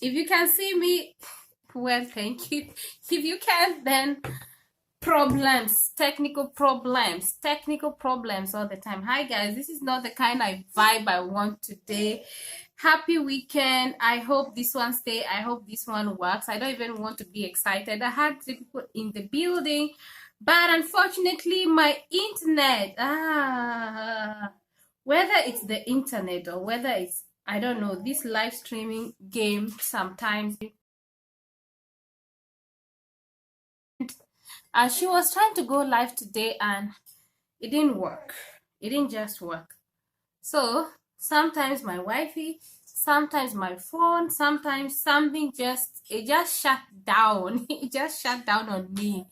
If you can see me, well, thank you. If you can't, then technical problems all the time. Hi guys, this is not the kind of vibe I want today. Happy weekend. I hope this one stay. I hope this one works. I don't even want to be excited. I had 3 people in the building, but unfortunately my internet, whether it's the internet or whether it's, I don't know, this live streaming game sometimes. She was trying to go live today and it didn't work. It didn't just work. So sometimes my Wi-Fi, sometimes my phone, sometimes something just shut down. It just shut down on me,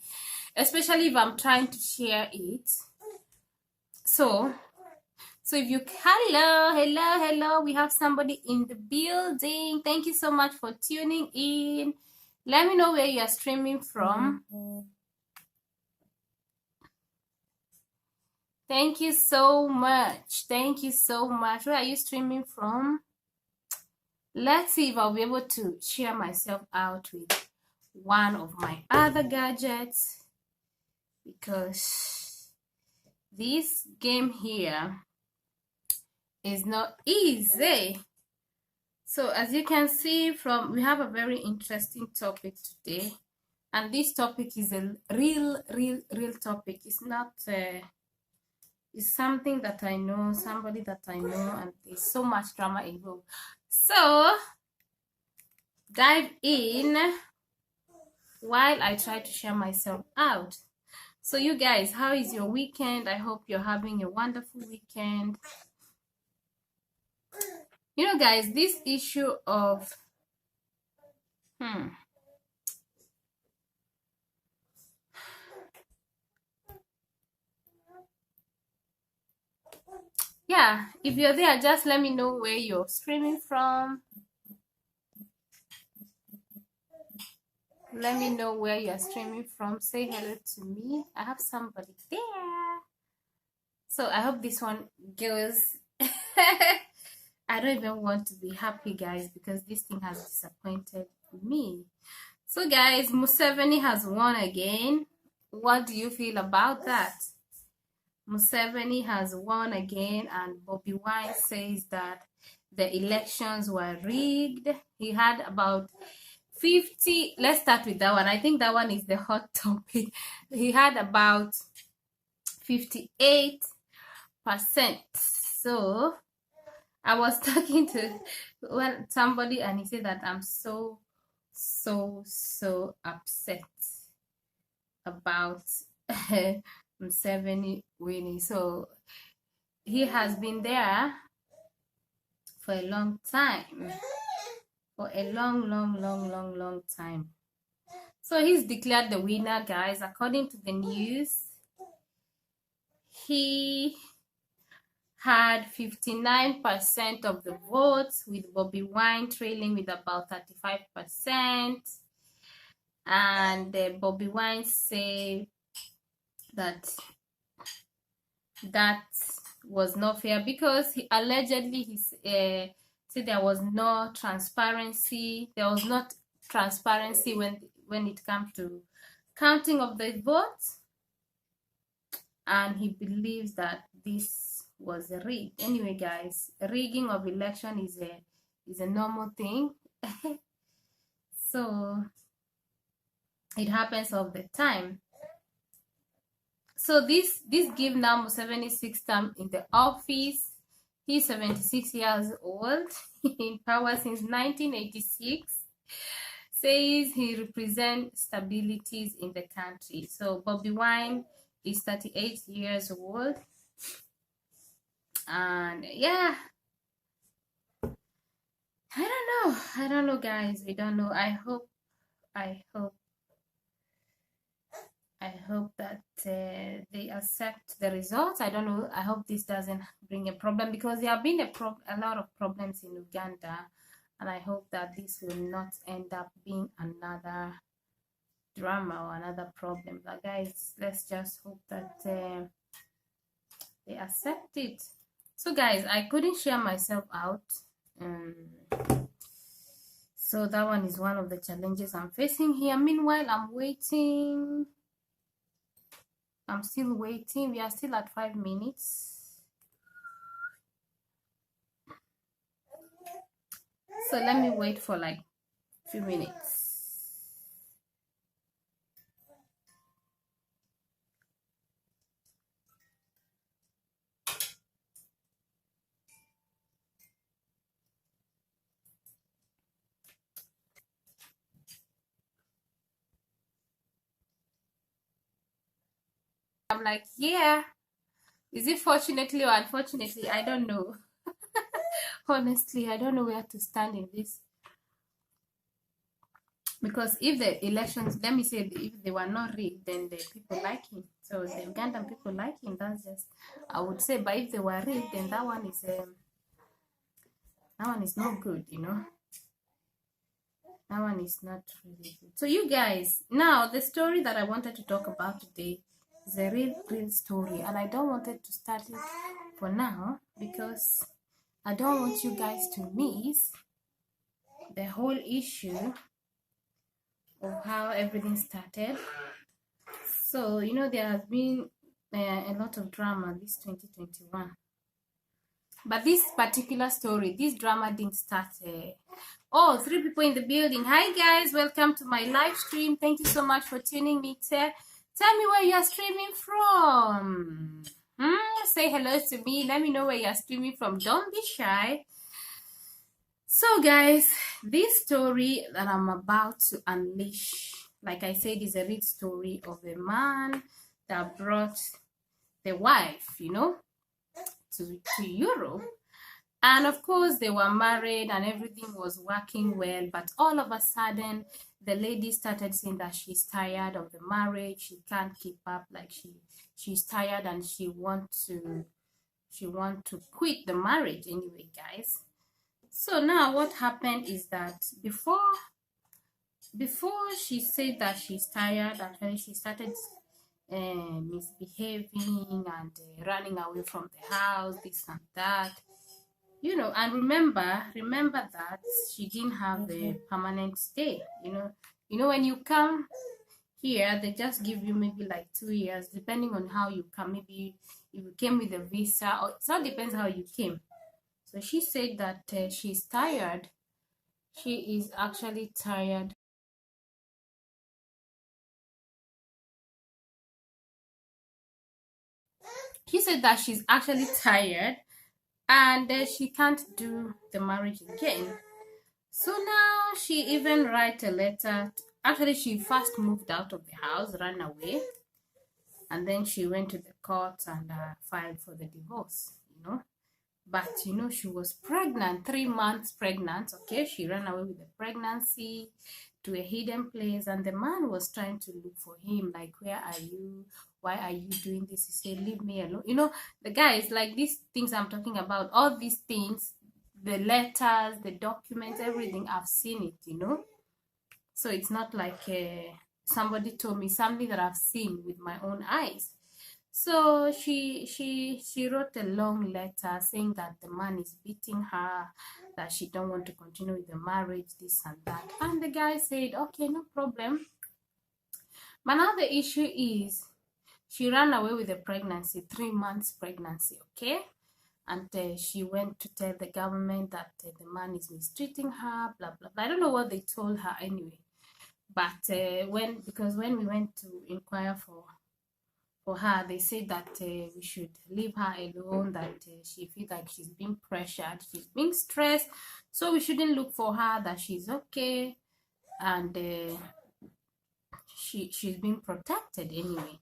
especially if I'm trying to share it. So if you, hello, we have somebody in the building. Thank you so much for tuning in. Let me know where you're streaming from. Thank you so much. Thank you so much. Where are you streaming from? Let's see if I'll be able to share myself out with one of my other gadgets, because this game here is not easy. So as you can see from, we have a very interesting topic today, and this topic is a real topic. It's not it's something that I know, somebody that I know, and there's so much drama involved. So dive in while I try to share myself out. So you guys, how is your weekend? I hope you're having a wonderful weekend. You know guys, this issue of yeah, if you're there, just let me know where you're streaming from. Let me know where you're streaming from. Say hello to me. I have somebody there. So I hope this one goes. I don't even want to be happy, guys, because this thing has disappointed me. So guys, Museveni has won again. What do you feel about that? Museveni has won again, and Bobby Wine says that the elections were rigged. He had about 50, let's start with that one. I think that one is the hot topic. He had about 58%. So I was talking to somebody and he said that I'm so upset about Museveni winning. So he has been there for a long time, for a long time. So he's declared the winner, guys. According to the news, he had 59% of the votes, with Bobby Wine trailing with about 35%. And Bobby Wine said that was not fair, because he allegedly said there was no transparency. There was not transparency when it comes to counting of the votes, and he believes that this was rigged. Anyway, guys, rigging of election is a normal thing. So it happens all the time. So this give now Museveni 6th term in the office. He's 76 years old, in power since 1986. Says he represents stabilities in the country. So Bobby Wine is 38 years old. And yeah, I don't know guys, we don't know. I hope that they accept the results. I don't know. I hope this doesn't bring a problem, because there have been a lot of problems in Uganda, and I hope that this will not end up being another drama or another problem. But guys, let's just hope that they accept it. So guys, I couldn't share myself out. So that one is one of the challenges I'm facing here. Meanwhile, I'm waiting. I'm still waiting. We are still at 5 minutes. So let me wait for like a few minutes. I'm like, yeah. Is it fortunately or unfortunately? I don't know. Honestly, I don't know where to stand in this. Because if the elections, let me say, if they were not rigged, then the people like him. So the Ugandan people like him. That's just, I would say. But if they were rigged, then that one is not good, you know. That one is not really good. So you guys, now the story that I wanted to talk about today is a real story, and I don't want it to start it for now because I don't want you guys to miss the whole issue of how everything started. So you know there has been a lot of drama this 2021. But this particular story, this drama didn't start. Oh, 3 people in the building. Hi guys, welcome to my live stream. Thank you so much for tuning me. Tell me where you are streaming from. Say hello to me. Let me know where you are streaming from. Don't be shy. So guys, this story that I'm about to unleash, like I said, is a real story of a man that brought the wife, you know, to Europe. And of course, they were married and everything was working well. But all of a sudden, the lady started saying that she's tired of the marriage. She can't keep up. Like she's tired and she want to quit the marriage anyway, guys. So now what happened is that before she said that she's tired, actually she started misbehaving and running away from the house, this and that. You know, and remember that she didn't have a permanent stay. You know when you come here, they just give you maybe like 2 years, depending on how you come. Maybe if you came with a visa, or it all depends how you came. So she said that she's tired. She is actually tired. She said that she's actually tired and she can't do the marriage again. So now she even write a letter. Actually, she first moved out of the house, ran away, and then she went to the court and filed for the divorce, you know. But, you know, she was pregnant, 3 months pregnant, okay? She ran away with the pregnancy to a hidden place, and the man was trying to look for him, like, where are you? Why are you doing this? He said, leave me alone. You know, the guys, like these things I'm talking about, all these things, the letters, the documents, everything, I've seen it, you know. So it's not like somebody told me, something that I've seen with my own eyes. So she wrote a long letter saying that the man is beating her, that she don't want to continue with the marriage, this and that. And the guy said, okay, no problem. But now the issue is she ran away with a pregnancy, 3 months pregnancy, okay? And she went to tell the government that the man is mistreating her, blah, blah, blah. I don't know what they told her anyway. But because when we went to inquire for her, they said that we should leave her alone, that she feels like she's being pressured, she's being stressed, so we shouldn't look for her, that she's okay, and she's being protected anyway.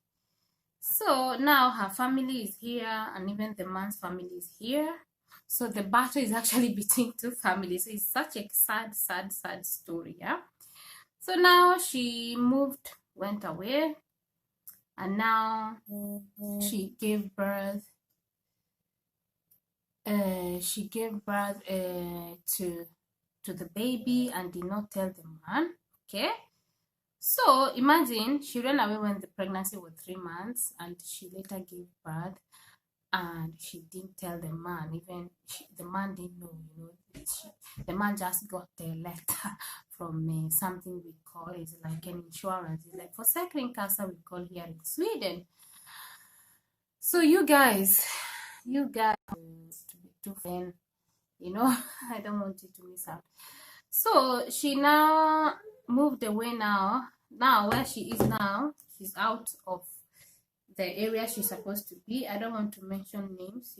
So now her family is here, and even the man's family is here. So the battle is actually between two families. So it's such a sad story, yeah. So now she moved, went away, and now she gave birth. She gave birth to the baby and did not tell the man. Okay. So imagine she ran away when the pregnancy was 3 months, and she later gave birth. and she didn't tell the man. Even the man didn't know, the man just got a letter from something we call is like an insurance. It's like Försäkringskassan we call here in Sweden. So you guys to be too fan, I don't want you to miss out. So she now moved away now where she is now, she's out of the area she's supposed to be. I don't want to mention names,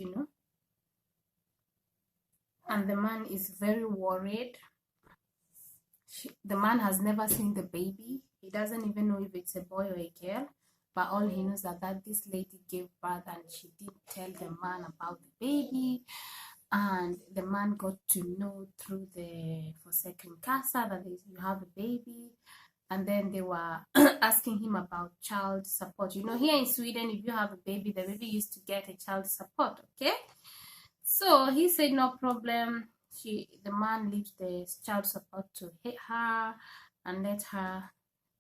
and the man is very worried. The man has never seen the baby. He doesn't even know if it's a boy or a girl, but all he knows that this lady gave birth and she didn't tell the man about the baby. And the man got to know through the Försäkringskassan that you have a baby. And then they were asking him about child support. Here in Sweden, if you have a baby, the baby used to get a child support, okay? So he said, no problem. The man leaves the child support to hit her and let her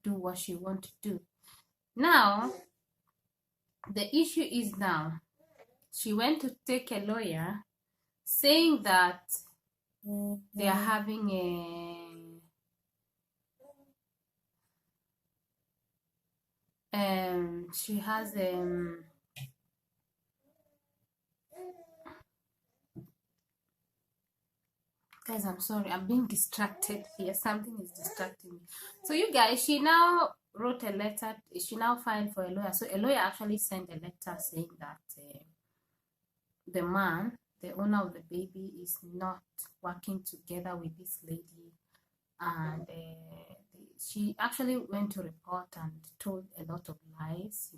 do what she wants to do. Now, the issue is now, she went to take a lawyer saying that they are having she has guys, I'm sorry, I'm being distracted here. Something is distracting me. So you guys, she now wrote a letter. She now filed for a lawyer. So a lawyer actually sent a letter saying that the man, the owner of the baby, is not working together with this lady, and she actually went to report and told a lot of lies,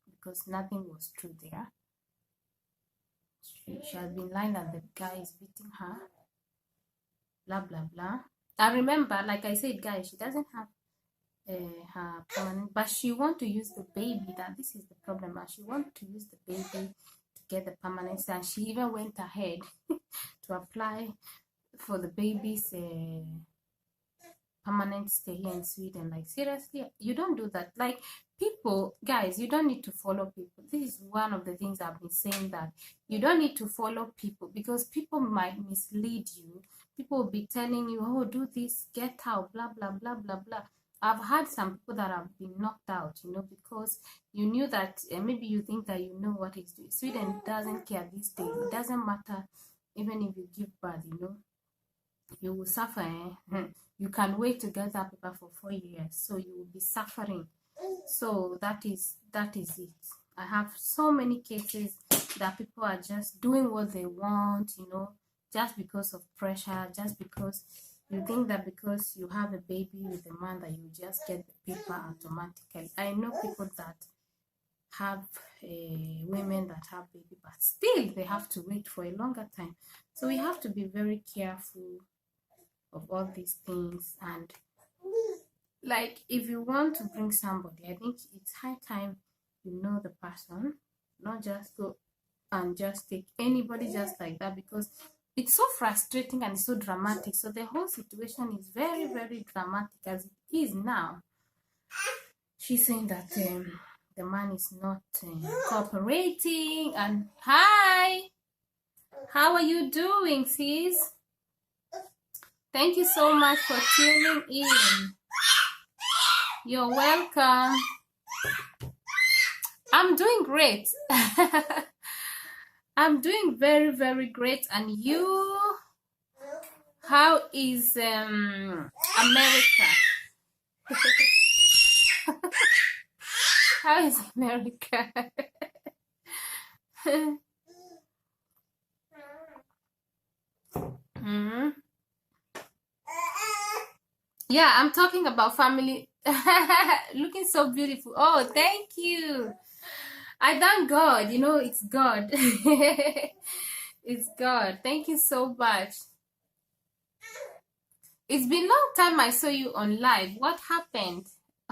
because nothing was true there. She has been lying that the guy is beating her, blah blah blah. I remember, like I said, guys, she doesn't have her permanent, but she want to use the baby. That this is the problem. She want to use the baby to get the permanency, and she even went ahead to apply for the baby's permanent stay here in Sweden. Like, seriously, you don't do that. Like, people, guys, you don't need to follow people. This is one of the things I've been saying, that you don't need to follow people, because people might mislead you. People will be telling you, oh, do this, get out, blah blah blah blah blah. I've had some people that have been knocked out, because you knew that, maybe you think that you know what is doing. Sweden doesn't care these days. It doesn't matter even if you give birth, you will suffer. You can wait to get that paper for 4 years, so you will be suffering. So that is it. I have so many cases that people are just doing what they want, just because of pressure, just because you think that because you have a baby with a man that you just get the paper automatically. I know people that have women that have baby, but still they have to wait for a longer time. So we have to be very careful of all these things. And like, if you want to bring somebody, I think it's high time you know the person, not just go and just take anybody just like that, because it's so frustrating and so dramatic. So the whole situation is very, very dramatic as it is now. She's saying that the man is not cooperating. And hi, how are you doing, sis? Thank you so much for tuning in. You're welcome. I'm doing great. I'm doing very, very great. And you? How is America? How is America? Yeah, I'm talking about family. Looking so beautiful. Oh, thank you. I thank God. It's God. It's God. Thank you so much. It's been a long time I saw you on live. What happened?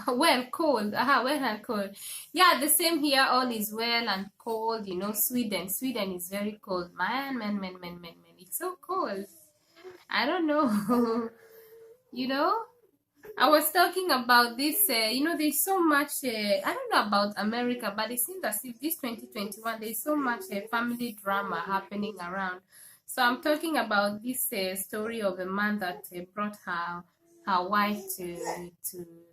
Well, cold. Well and cold. Yeah, the same here. All is well and cold. Sweden is very cold. Man. It's so cold. I don't know. I was talking about this, there's so much, I don't know about America, but it seems as if this 2021, there's so much family drama happening around. So I'm talking about this story of a man that brought her wife to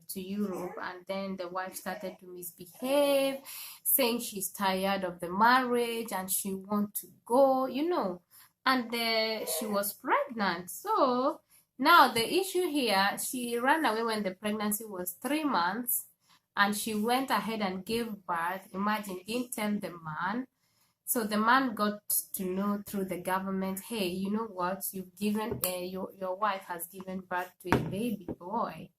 to Europe, and then the wife started to misbehave, saying she's tired of the marriage and she wants to go, and she was pregnant. So now, the issue here, she ran away when the pregnancy was 3 months, and she went ahead and gave birth. Imagine, didn't tell the man. So the man got to know through the government, hey, you know what? You've given, your wife has given birth to a baby boy.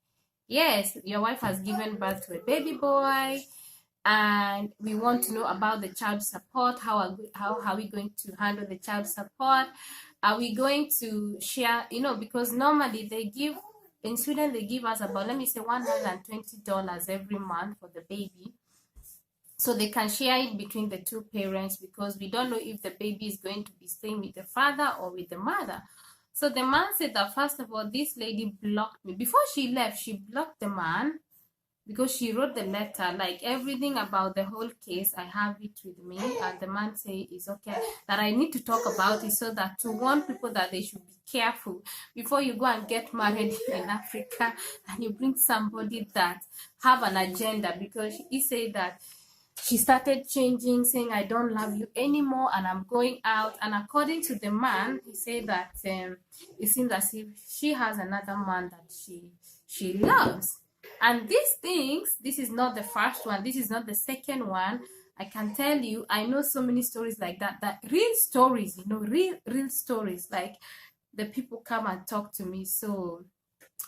Yes, your wife has given birth to a baby boy, and we want to know about the child support. How are we going to handle the child support? Are we going to share, because normally they give, in Sweden they give us about, let me say, $120 every month for the baby, so they can share it between the two parents, because we don't know if the baby is going to be staying with the father or with the mother. So the man said that, first of all, this lady blocked me. Before she left, she blocked the man, because she wrote the letter, like everything about the whole case, I have it with me, and the man say it's okay, that I need to talk about it, so that to warn people that they should be careful before you go and get married in Africa and you bring somebody that have an agenda. Because he said that she started changing, saying, I don't love you anymore and I'm going out. And according to the man, he said that it seems as if she has another man that she loves. And these things, this is not the first one, this is not the second one. I can tell you, I know so many stories like that, real stories, real stories, like the people come and talk to me. So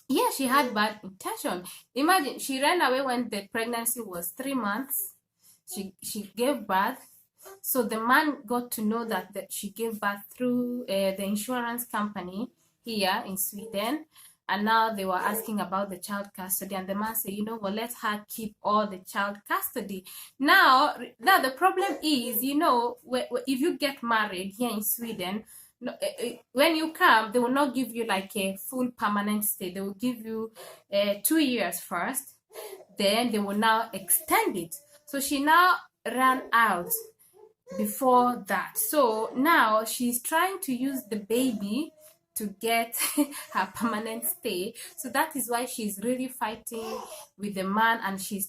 yeah, she had bad intention. Imagine, she ran away when the pregnancy was 3 months. She gave birth. So the man got to know that she gave birth through the insurance company here in Sweden. And now they were asking about the child custody, and the man said, well, let her keep all the child custody. Now the problem is, if you get married here in Sweden, when you come, they will not give you like a full permanent stay. They will give you 2 years first, then they will now extend it. So she now ran out before that. So now she's trying to use the baby to get her permanent stay. So that is why she's really fighting with the man, and she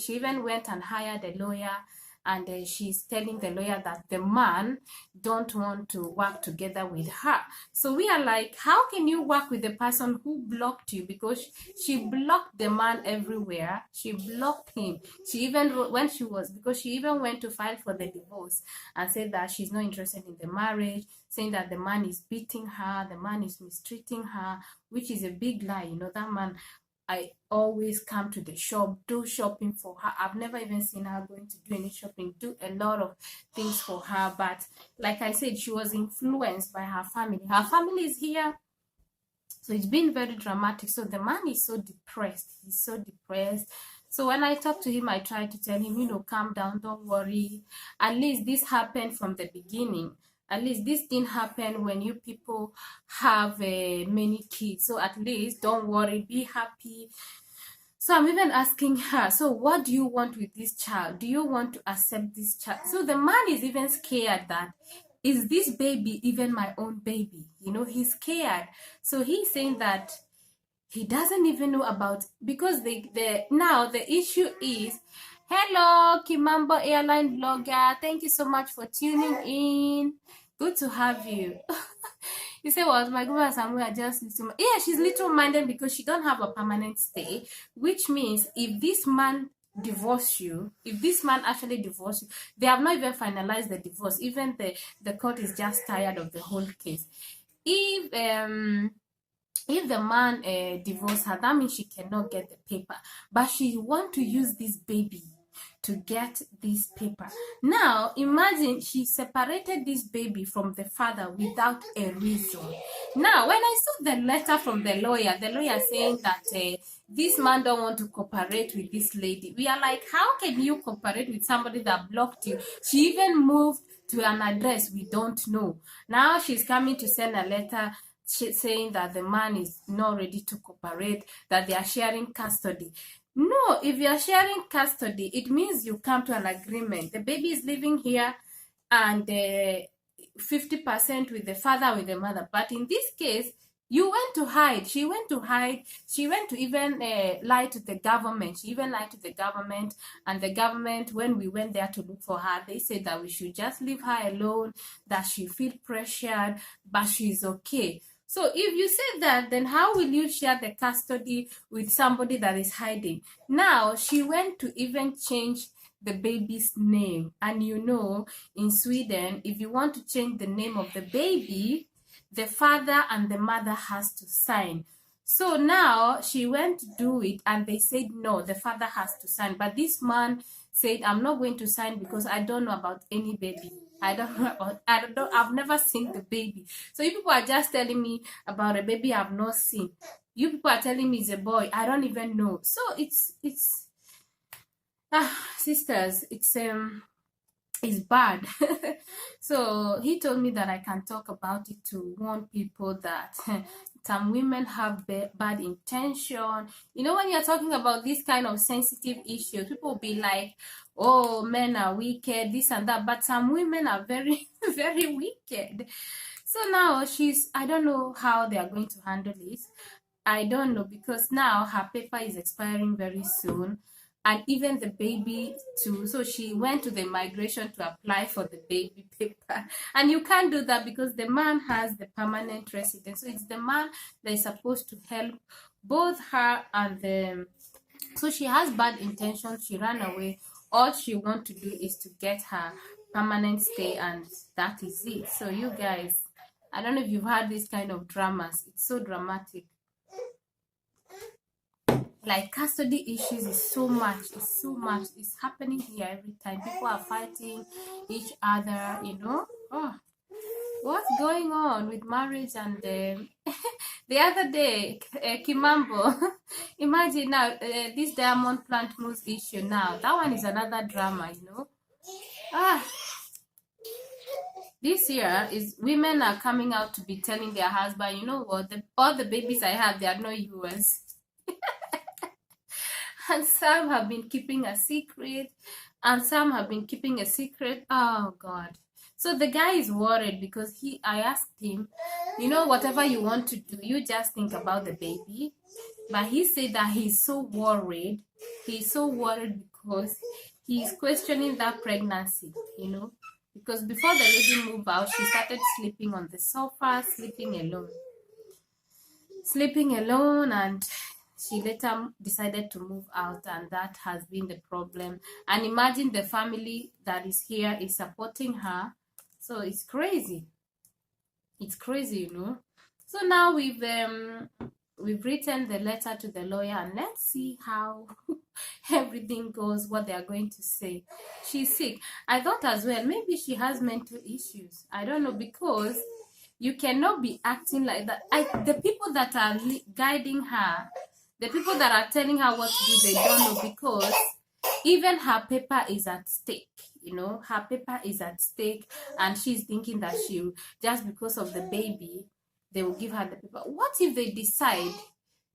even went and hired a lawyer, and she's telling the lawyer that the man don't want to work together with her. So we are like, how can you work with the person who blocked you? Because she blocked the man everywhere. She blocked him. She even went to file for the divorce and said that she's not interested in the marriage, saying that the man is beating her, the man is mistreating her, which is a big lie. That man, I always come to the shop, do shopping for her. I've never even seen her going to do any shopping, do a lot of things for her. But like I said, she was influenced by her family. Her family is here. So it's been very dramatic. So the man is so depressed. He's so depressed. So when I talk to him, I try to tell him, calm down, don't worry. At least this happened from the beginning. At least this didn't happen when you people have many kids. So at least don't worry, be happy. So I'm even asking her, so what do you want with this child? Do you want to accept this child? So the man is even scared that, is this baby even my own baby? He's scared. So he's saying that he doesn't even know about, because now the issue is, hello, Kimambo Airline Blogger. Thank you so much for tuning in. Good to have you. You say, well, my girl Samuel just little. Yeah, she's little-minded because she don't have a permanent stay, which means if this man actually divorce you, they have not even finalized the divorce. Even the court is just tired of the whole case. If the man divorced her, that means she cannot get the paper, but she want to use this baby to get this paper. Now imagine, she separated this baby from the father without a reason. Now when I saw the letter from the lawyer saying that this man don't want to cooperate with this lady, we are like, how can you cooperate with somebody that blocked you? She even moved to an address we don't know. Now she's coming to send a letter saying that the man is not ready to cooperate, that they are sharing custody. No, if you are sharing custody, it means you come to an agreement. The baby is living here and 50% with the father, with the mother. But in this case, you went to hide. She went to hide. She went to even lie to the government. She even lied to the government. And the government, when we went there to look for her, they said that we should just leave her alone, that she feel pressured, but she's okay. So if you say that, then how will you share the custody with somebody that is hiding? Now, she went to even change the baby's name. And you know, in Sweden, if you want to change the name of the baby, the father and the mother has to sign. So now she went to do it and they said no, the father has to sign. But this man said, I'm not going to sign because I don't know about any baby. I've never seen the baby. So you people are just telling me about a baby I've not seen. You people are telling me it's a boy. I don't even know. So it's sisters, it's bad. So he told me that I can talk about it to warn people that some women have bad intention. You know, when you're talking about this kind of sensitive issues, people will be like, oh, men are wicked, this and that. But some women are very, very wicked. So now I don't know how they are going to handle it. I don't know, because now her paper is expiring very soon. And even the baby too. So she went to the immigration to apply for the baby paper. And you can't do that because the man has the permanent residence. So it's the man that is supposed to help both her and them. So she has bad intentions. She ran away. All she wants to do is to get her permanent stay, and that is it. So you guys, I don't know if you've had this kind of dramas. It's so dramatic. Like, custody issues is so much. It's happening here every time. People are fighting each other, you know. Oh, what's going on with marriage? And the other day, Kimambo, imagine now, this Diamond Plant Moose issue now, that one is another drama, you know. This year is women are coming out to be telling their husband, you know what, all the babies I have, they are not yours. And some have been keeping a secret, and some have been keeping a secret. Oh God. So the guy is worried because I asked him, you know, whatever you want to do, you just think about the baby. But he said that he's so worried. He's so worried because he's questioning that pregnancy, you know. Because before the lady moved out, she started sleeping on the sofa, sleeping alone, and she later decided to move out, and that has been the problem. And imagine the family that is here is supporting her. So it's crazy. It's crazy, you know. So now we've written the letter to the lawyer, and let's see how everything goes, what they are going to say. She's sick. I thought as well, maybe she has mental issues. I don't know, because you cannot be acting like that. The people that are guiding her, the people that are telling her what to do, they don't know, because even her paper is at stake. You know, her paper is at stake, and she's thinking that just because of the baby, they will give her the paper. What if they decide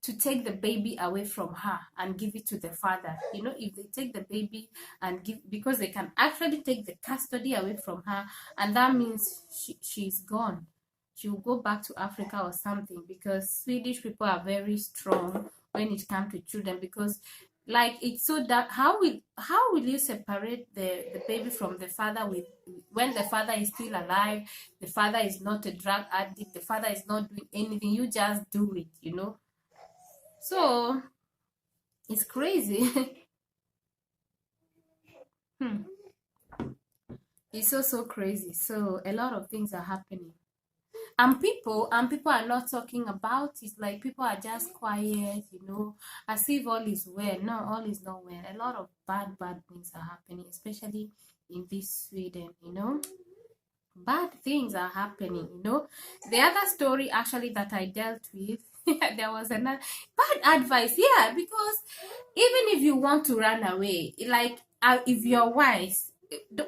to take the baby away from her and give it to the father? You know, if they take the baby and because they can actually take the custody away from her, and that means she's gone. She will go back to Africa or something, because Swedish people are very strong when it comes to children. Because like, it's so that how will you separate the baby from the father when the father is still alive, the father is not a drug addict, the father is not doing anything, you just do it, you know. So it's crazy. It's so crazy. So a lot of things are happening. And people are not talking about it. Like, people are just quiet, you know, as if all is well. No, all is not well. A lot of bad things are happening, especially in this Sweden, you know. Bad things are happening, you know. The other story actually that I dealt with, there was another bad advice. Yeah, because even if you want to run away, like, if you're wise,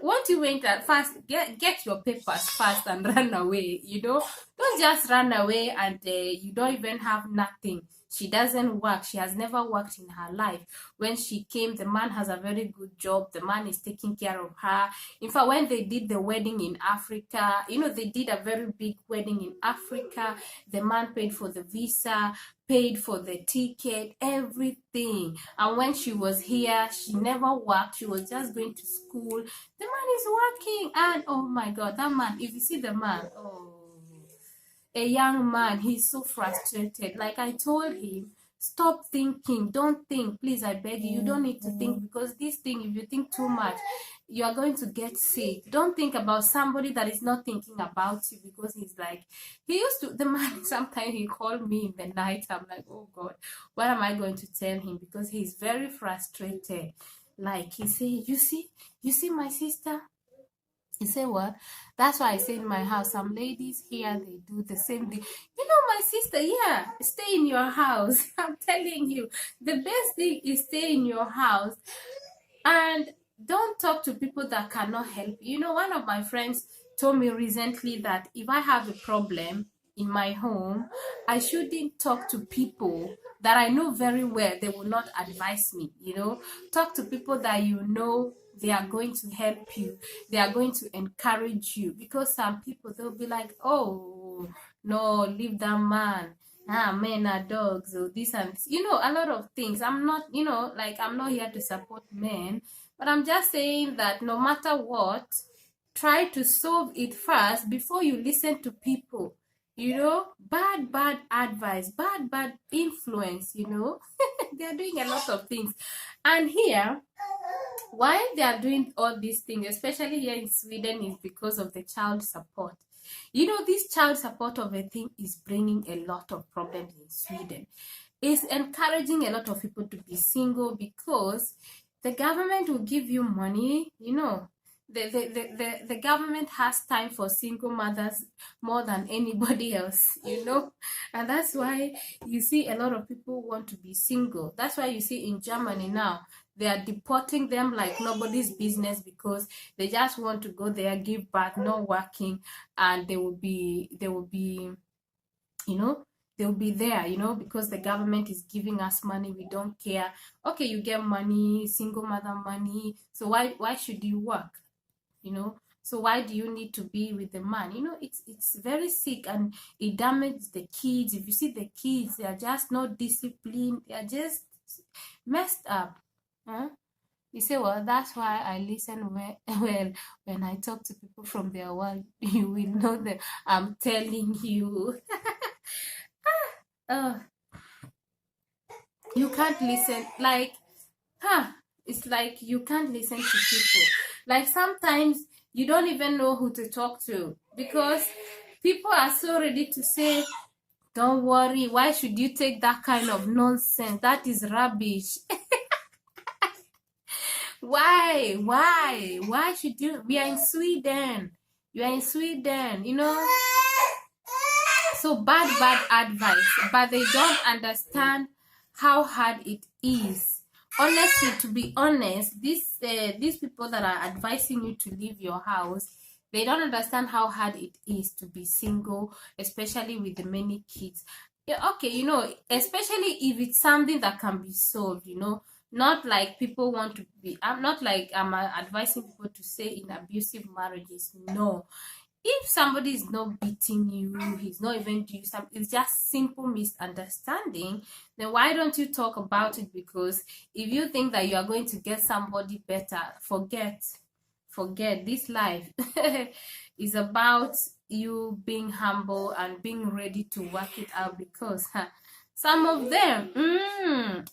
won't you wait that fast, get your papers fast and run away, don't just run away and you don't even have nothing. She doesn't work. She has never worked in her life. When she came, the man has a very good job. The man is taking care of her. In fact, when they did the wedding in Africa, they did a very big wedding in Africa. The man paid for the visa, paid for the ticket, everything. And when she was here, she never worked. She was just going to school. The man is working, and oh my God, that man, if you see the man, oh, a young man, he's so frustrated. Like I told him, stop thinking, don't think, please, I beg you, you don't need to think, because this thing, if you think too much, you are going to get sick. Don't think about somebody that is not thinking about you, because he's like, he used to, the man, sometimes he called me in the night. I'm like, oh God, what am I going to tell him? Because he's very frustrated. Like he say, you see my sister? He said, what? That's why I say in my house, some ladies here, they do the same thing. My sister, yeah, stay in your house. I'm telling you, the best thing is stay in your house and don't talk to people that cannot help you. One of my friends told me recently that if I have a problem in my home, I shouldn't talk to people that I know very well they will not advise me. Talk to people that they are going to help you, they are going to encourage you, because some people, they'll be like, oh no, leave that man, men are dogs, or this and this. A lot of things. I'm not, I'm not here to support men, but I'm just saying that no matter what, try to solve it first before you listen to people. Bad advice, bad influence. They are doing a lot of things. And here, why they are doing all these things, especially here in Sweden, is because of the child support. This child support of a thing is bringing a lot of problems in Sweden. It's encouraging a lot of people to be single, because the government will give you money. The government has time for single mothers more than anybody else, and that's why you see a lot of people want to be single. That's why you see in Germany now, they are deporting them like nobody's business, because they just want to go there, give birth, not working, and they will be they'll be there, because the government is giving us money. We don't care. Okay, you get money, single mother money, so why should you work? So why do you need to be with the man? It's very sick, and it damages the kids. If you see the kids, they are just not disciplined. They are just messed up. You say, well, that's why I listen when I talk to people from their world. You will know that I'm telling you. You can't listen, like, it's like you can't listen to people. Like sometimes you don't even know who to talk to, because people are so ready to say, don't worry, why should you take that kind of nonsense? That is rubbish. Why should you? We are in Sweden. You are in Sweden, so bad advice, but they don't understand how hard it is. Honestly, to be honest, these people that are advising you to leave your house, they don't understand how hard it is to be single, especially with the many kids. Yeah, okay, especially if it's something that can be solved, not like people want to be. I'm not like I'm advising people to stay in abusive marriages. No. If somebody is not beating you, he's not even doing something, it's just simple misunderstanding, then why don't you talk about it? Because if you think that you are going to get somebody better, forget. This life is about you being humble and being ready to work it out, because some of them,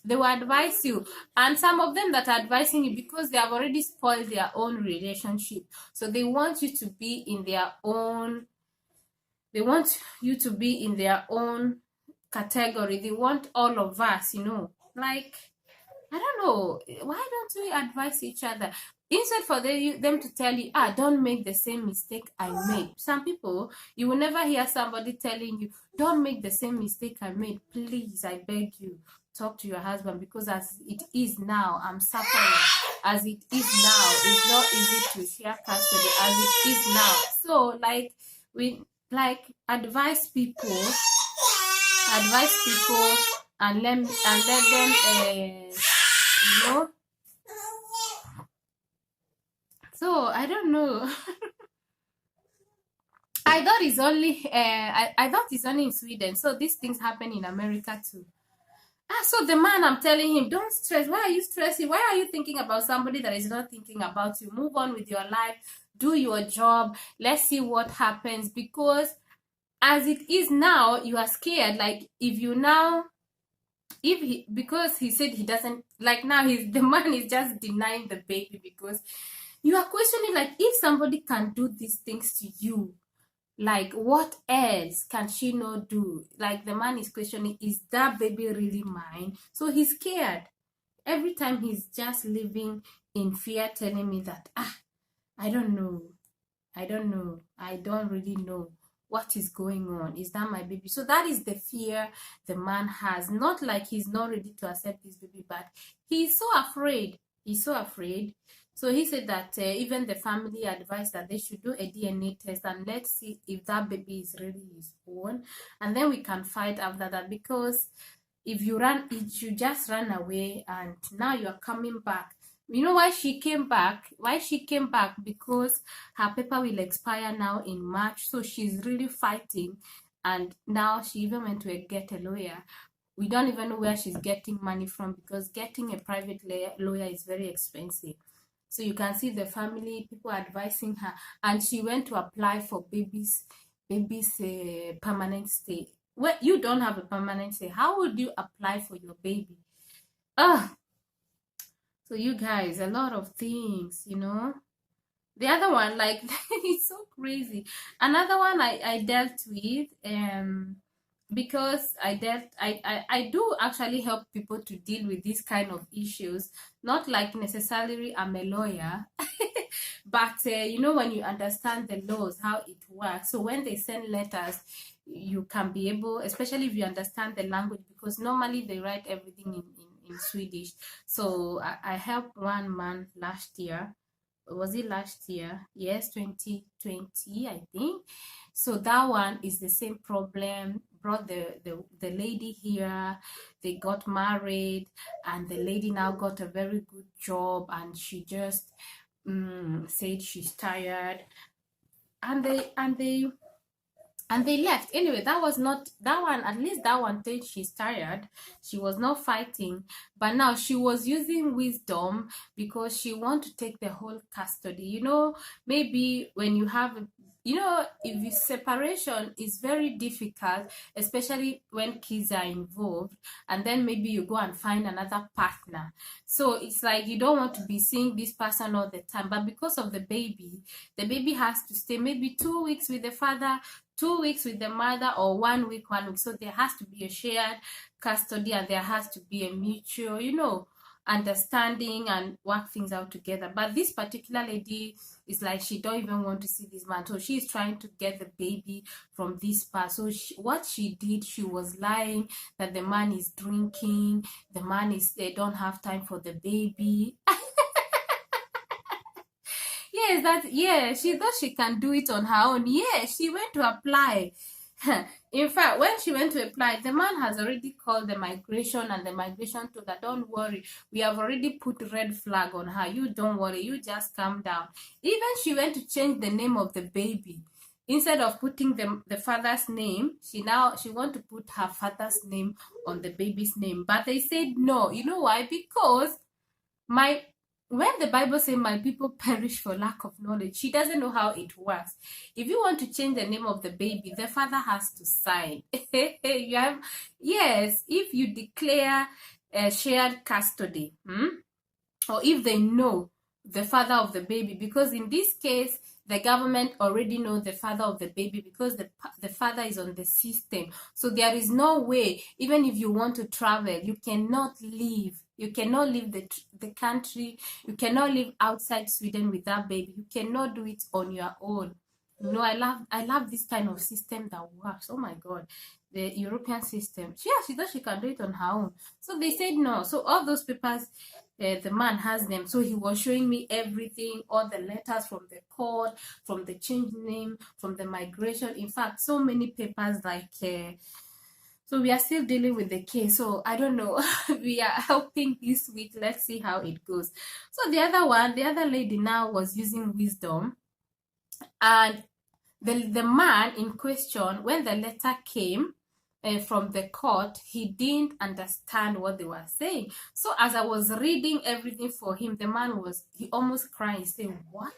they will advise you, and some of them that are advising you, because they have already spoiled their own relationship, so they want you to be in their own, category. They want all of us, like, I don't know, why don't we advise each other? Instead for them to tell you, don't make the same mistake I made. Some people, you will never hear somebody telling you, don't make the same mistake I made. Please, I beg you, talk to your husband, because as it is now, I'm suffering. As it is now, it's not easy to share custody as it is now. So like we like advise people and let them you know. So I don't know. I thought it's only I thought it's only in Sweden. So these things happen in America too. So the man, I'm telling him, don't stress. Why are you stressing? Why are you thinking about somebody that is not thinking about you? Move on with your life. Do your job. Let's see what happens. Because as it is now, you are scared. Like if you now, because he said he doesn't, like now the man is just denying the baby, because you are questioning, like, if somebody can do these things to you, like what else can she not do? Like the man is questioning, is that baby really mine? So he's scared. Every time he's just living in fear, telling me that I don't know, I don't really know what is going on. Is that my baby? So that is the fear the man has. Not like he's not ready to accept this baby, but he's so afraid. He's so afraid. So he said that even the family advised that they should do a DNA test and let's see if that baby is really his own, and then we can fight after that. Because if you just run away and now you're coming back. You know why she came back? Because her paper will expire now in March. So she's really fighting. And now she even went to get a lawyer. We don't even know where she's getting money from, because getting a private lawyer is very expensive. So you can see the family, people advising her. And she went to apply for baby's permanent stay. Well, you don't have a permanent stay. How would you apply for your baby? So you guys, a lot of things, you know. The other one, like, it's so crazy. Another one I dealt with, because I do actually help people to deal with these kind of issues. Not like necessarily I'm a lawyer, but you know, when you understand the laws, how it works. So when they send letters, you can be able, especially if you understand the language, because normally they write everything in Swedish. So I helped one man last year. Was it last year? Yes, 2020, I think. So that one is the same problem. Brought the lady here. They got married, and the lady now got a very good job, and she just said she's tired, and they left. Anyway, that was not that one. At least that one said she's tired. She was not fighting, but now she was using wisdom, because she want to take the whole custody. You know, maybe when you have, you know, if separation is very difficult, especially when kids are involved, and then maybe you go and find another partner. So it's like you don't want to be seeing this person all the time, but because of the baby has to stay maybe 2 weeks with the father, 2 weeks with the mother, or 1 week, 1 week. So there has to be a shared custody, and there has to be a mutual, you know, understanding and work things out together. But this particular lady is like, she don't even want to see this man. So she's trying to get the baby from this part. So what she did, she was lying that the man is drinking, the man is, they don't have time for the baby. Yes, she thought she can do it on her own. Yes, she went to apply. In fact, when she went to apply, the man has already called the migration, and the migration told her, don't worry, we have already put red flag on her. You don't worry, you just calm down. Even she went to change the name of the baby. Instead of putting the father's name, she want to put her father's name on the baby's name. But they said no. You know why? Because when the Bible says my people perish for lack of knowledge, she doesn't know how it works. If you want to change the name of the baby, the father has to sign. Yes, if you declare a shared custody, or if they know the father of the baby, because in this case, the government already know the father of the baby, because the father is on the system. So there is no way, even if you want to travel, you cannot leave. You cannot leave the country. You cannot live outside Sweden with that baby. You cannot do it on your own. You know, I love this kind of system that works. Oh my God. the European system. She thought she can do it on her own. So they said no. So all those papers, the man has them. So he was showing me everything, all the letters from the court, from the change name, from the migration. In fact, so many papers like. So we are still dealing with the case. So I don't know. We are helping this week. Let's see how it goes. So the other lady now was using wisdom, and the man in question, when the letter came from the court, he didn't understand what they were saying. So as I was reading everything for him, the man he almost crying, saying, "What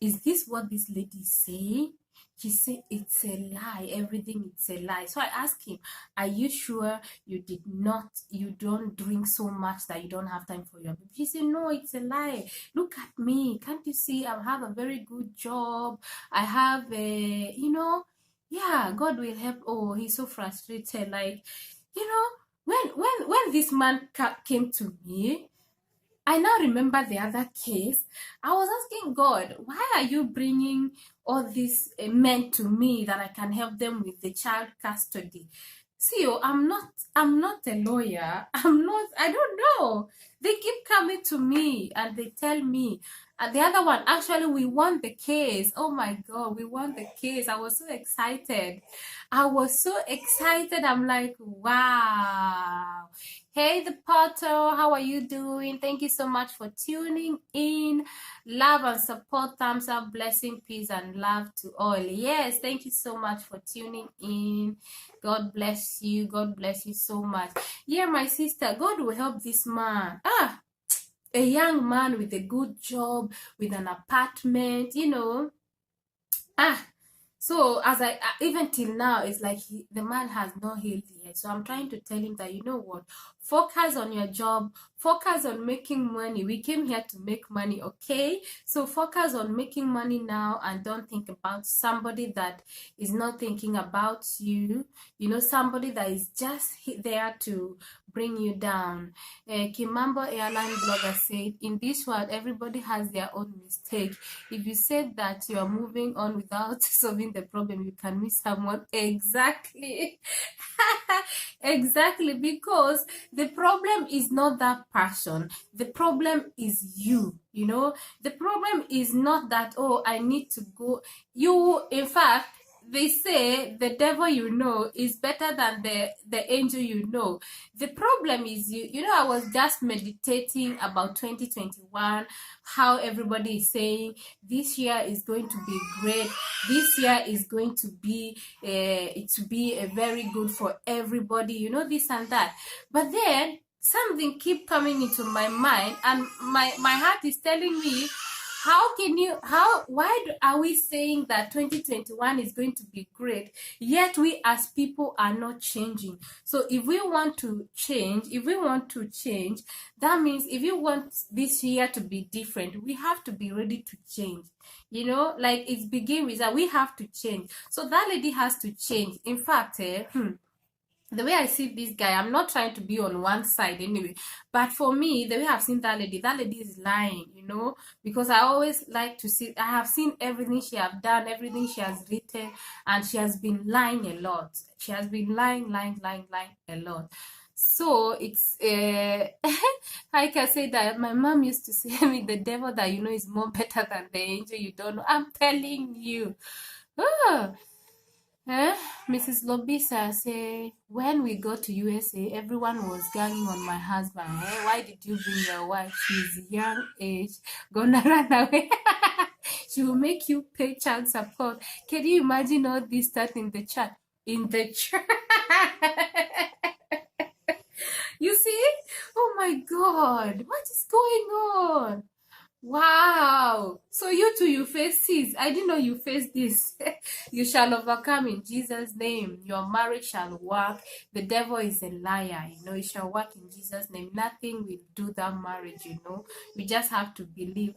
is this? What this lady is saying?" He said, "It's a lie. Everything it's a lie." So I asked him, "Are you sure you don't drink so much that you don't have time for your baby?" He said, "No, it's a lie. Look at me. Can't you see I have a very good job? I have yeah, God will help." Oh, he's so frustrated. Like, when this man came to me, I now remember the other case. I was asking God, why are you bringing all these men to me that I can help them with the child custody? See, I'm not a lawyer. I don't know. They keep coming to me and they tell me. And the other one, actually, we won the case. Oh my God, we won the case. I was so excited. I'm like, wow. Hey, the Potter, how are you doing? Thank you so much for tuning in. Love and support, thumbs up, blessing, peace, and love to all. Yes, thank you so much for tuning in. God bless you. God bless you so much. Yeah, my sister, God will help this man. A young man with a good job, with an apartment, So as even till now, it's like the man has not healed yet. So I'm trying to tell him that, you know what, focus on your job, focus on making money. We came here to make money, okay? So focus on making money now and don't think about somebody that is not thinking about you. Somebody that is just there to bring you down. Kimambo Airline blogger said, in this world, everybody has their own mistake. If you said that you are moving on without solving the problem, you can miss someone. Exactly. Exactly, because the problem is not that person. The problem is you. The problem is not that, oh, I need to go. In fact, they say the devil is better than the angel The problem is you. I was just meditating about 2021, how everybody is saying this year is going to be great. This year is going to be a very good for everybody, this and that. But then something keep coming into my mind, and my heart is telling me, why are we saying that 2021 is going to be great, yet we as people are not changing? So if we want to change, that means if you want this year to be different, we have to be ready to change. Like it begins with that we have to change. So that lady has to change. In fact, the way I see this guy, I'm not trying to be on one side anyway, but for me, the way I've seen that lady is lying, because I always like to see, I have seen everything she has done, everything she has written, and she has been lying a lot. She has been lying a lot. So it's I can say that my mom used to say me, the devil that you know is more better than the angel you don't know. I'm telling you. Mrs. Lobisa say, when we go to USA, everyone was ganging on my husband. Why did you bring your wife? She's young age, gonna run away. She will make you pay child support. Can you imagine all this stuff in the chat? You see? Oh my God, what is going on? Wow. So you too, you face this. I didn't know you face this. You shall overcome in Jesus' name. Your marriage shall work. The devil is a liar. It shall work in Jesus' name. Nothing will do that marriage, We just have to believe.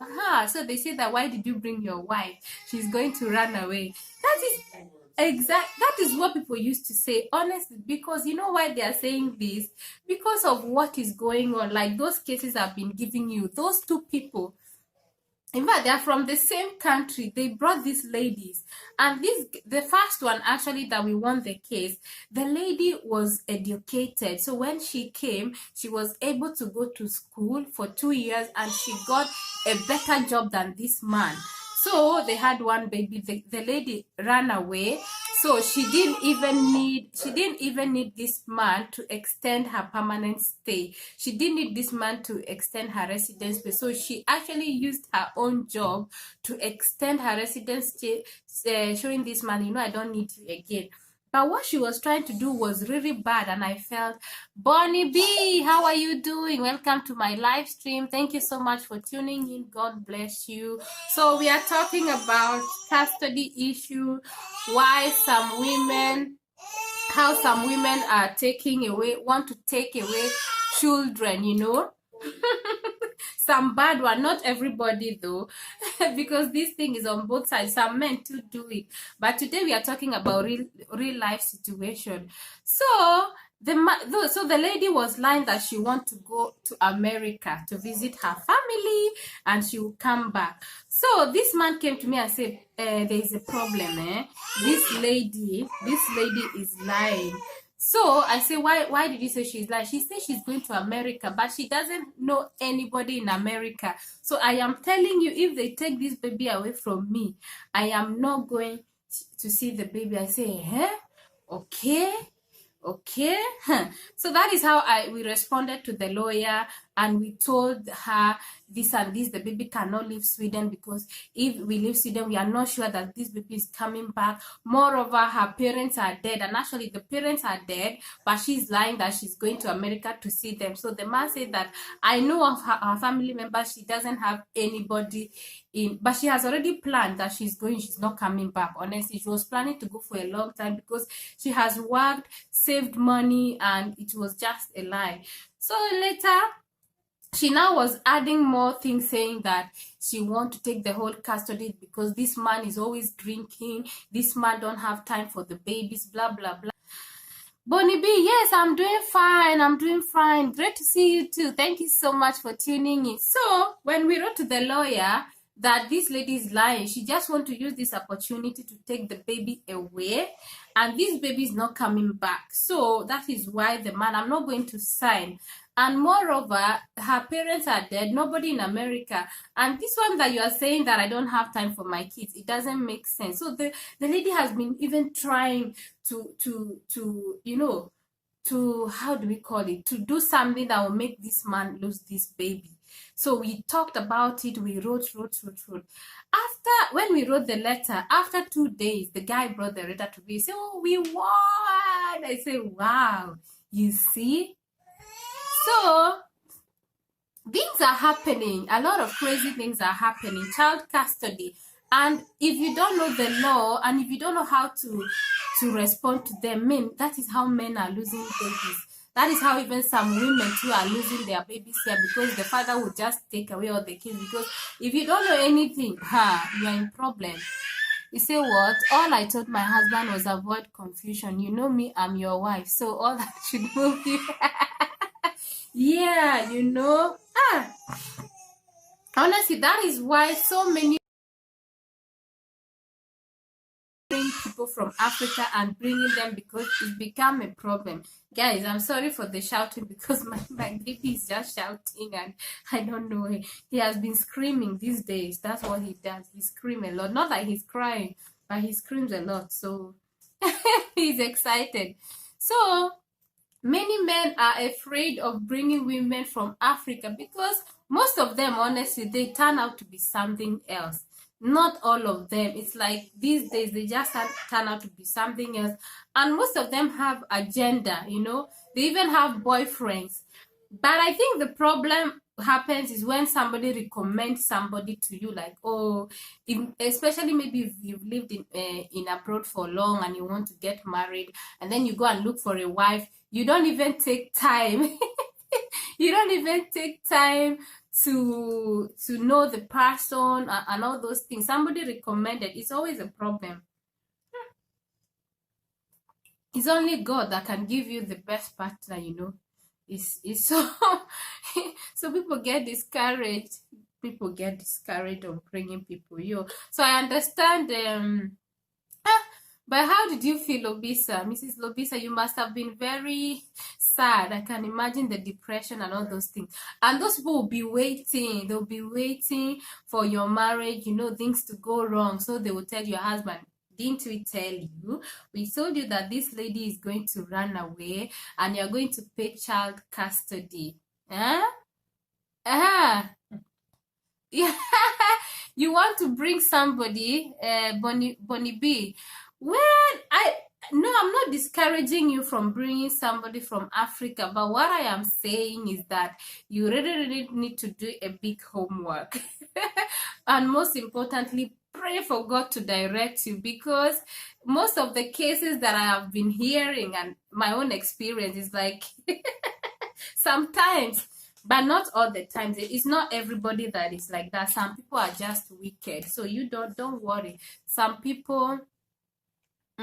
So they say that, why did you bring your wife? She's going to run away. That is what people used to say, honestly, because you know why they are saying this? Because of what is going on. Like those cases I've been giving you, those two people, In fact, they are from the same country. They brought these ladies, and the first one actually that we won the case, the lady was educated. So when she came, she was able to go to school for 2 years, and she got a better job than this man. So they had one baby. The lady ran away. So she didn't even need this man to extend her permanent stay. She didn't need this man to extend her residence stay. So she actually used her own job to extend her residence stay, showing this man, I don't need you again. But what she was trying to do was really bad, and I felt, Bonnie B, how are you doing? Welcome to my live stream. Thank you so much for tuning in. God bless you. So we are talking about custody issue, why some women, how some women are want to take away children, some bad one, not everybody though, because this thing is on both sides. Some men too do it, but today we are talking about real life situation. So the lady was lying that she want to go to America to visit her family and she will come back. So this man came to me and said, there is a problem, this lady is lying. So I say, why did you say she's lying? She says she's going to America, but she doesn't know anybody in America. So I am telling you, if they take this baby away from me, I am not going to see the baby. I say, okay. So that is how we responded to the lawyer, and we told her this and this. The baby cannot leave Sweden, because if we leave Sweden, we are not sure that this baby is coming back. Moreover, her parents are dead, and actually the parents are dead, but she's lying that she's going to America to see them. So the man said that, I know of her family members, she doesn't have anybody in, but she has already planned that she's not coming back. Honestly, she was planning to go for a long time, because she has worked, saved money, and it was just a lie. So later, she now was adding more things, saying that she want to take the whole custody because this man is always drinking, this man don't have time for the babies, blah blah blah. Bonnie B, yes, I'm doing fine. Great to see you too. Thank you so much for tuning in. So when we wrote to the lawyer that this lady is lying, she just want to use this opportunity to take the baby away, and this baby is not coming back. So that is why the man, I'm not going to sign. And moreover, her parents are dead, nobody in America. And this one that you are saying that I don't have time for my kids, it doesn't make sense. So the lady has been even trying to how do we call it, to do something that will make this man lose this baby. So we talked about it, we wrote. After, when we wrote the letter, after 2 days, the guy brought the letter to me. He said, oh, we won. I said, wow, you see? So things are happening, a lot of crazy things are happening, child custody. And if you don't know the law, and if you don't know how to respond to them, that is how men are losing babies. That is how even some women too are losing their babies here, because the father will just take away all the kids. Because if you don't know anything, you are in problem. You say what? All I told my husband was avoid confusion. You know me, I'm your wife, so all that should move you. Yeah, honestly, that is why so many people from Africa and bringing them, because it's become a problem. Guys, I'm sorry for the shouting, because my baby is just shouting, and I don't know, he has been screaming these days. That's what he does. He screams a lot. Not that he's crying, but he screams a lot. So he's excited. So many men are afraid of bringing women from Africa, because most of them, honestly, they turn out to be something else. Not all of them. It's like these days they just turn out to be something else, and most of them have agenda. They even have boyfriends. But I think the problem happens is when somebody recommends somebody to you, like, oh, especially maybe if you've lived in abroad for long and you want to get married, and then you go and look for a wife. You don't even take time. You don't even take time to know the person and all those things. Somebody recommended. It's always a problem. It's only God that can give you the best partner. It's so so people get discouraged. people get discouraged of bringing people. So I understand. But how did you feel, Lobisa? Mrs. Lobisa, you must have been very sad. I can imagine the depression and all those things. And those people will be waiting. They'll be waiting for your marriage, things to go wrong. So they will tell your husband, didn't we tell you? We told you that this lady is going to run away and you're going to pay child custody. Huh? Yeah. You want to bring somebody, Bonnie B. Well, I'm not discouraging you from bringing somebody from Africa, but what I am saying is that you really need to do a big homework. And most importantly, pray for God to direct you, because most of the cases that I have been hearing and my own experience is like sometimes, but not all the times. It's not everybody that is like that. Some people are just wicked. So you don't worry. Some people,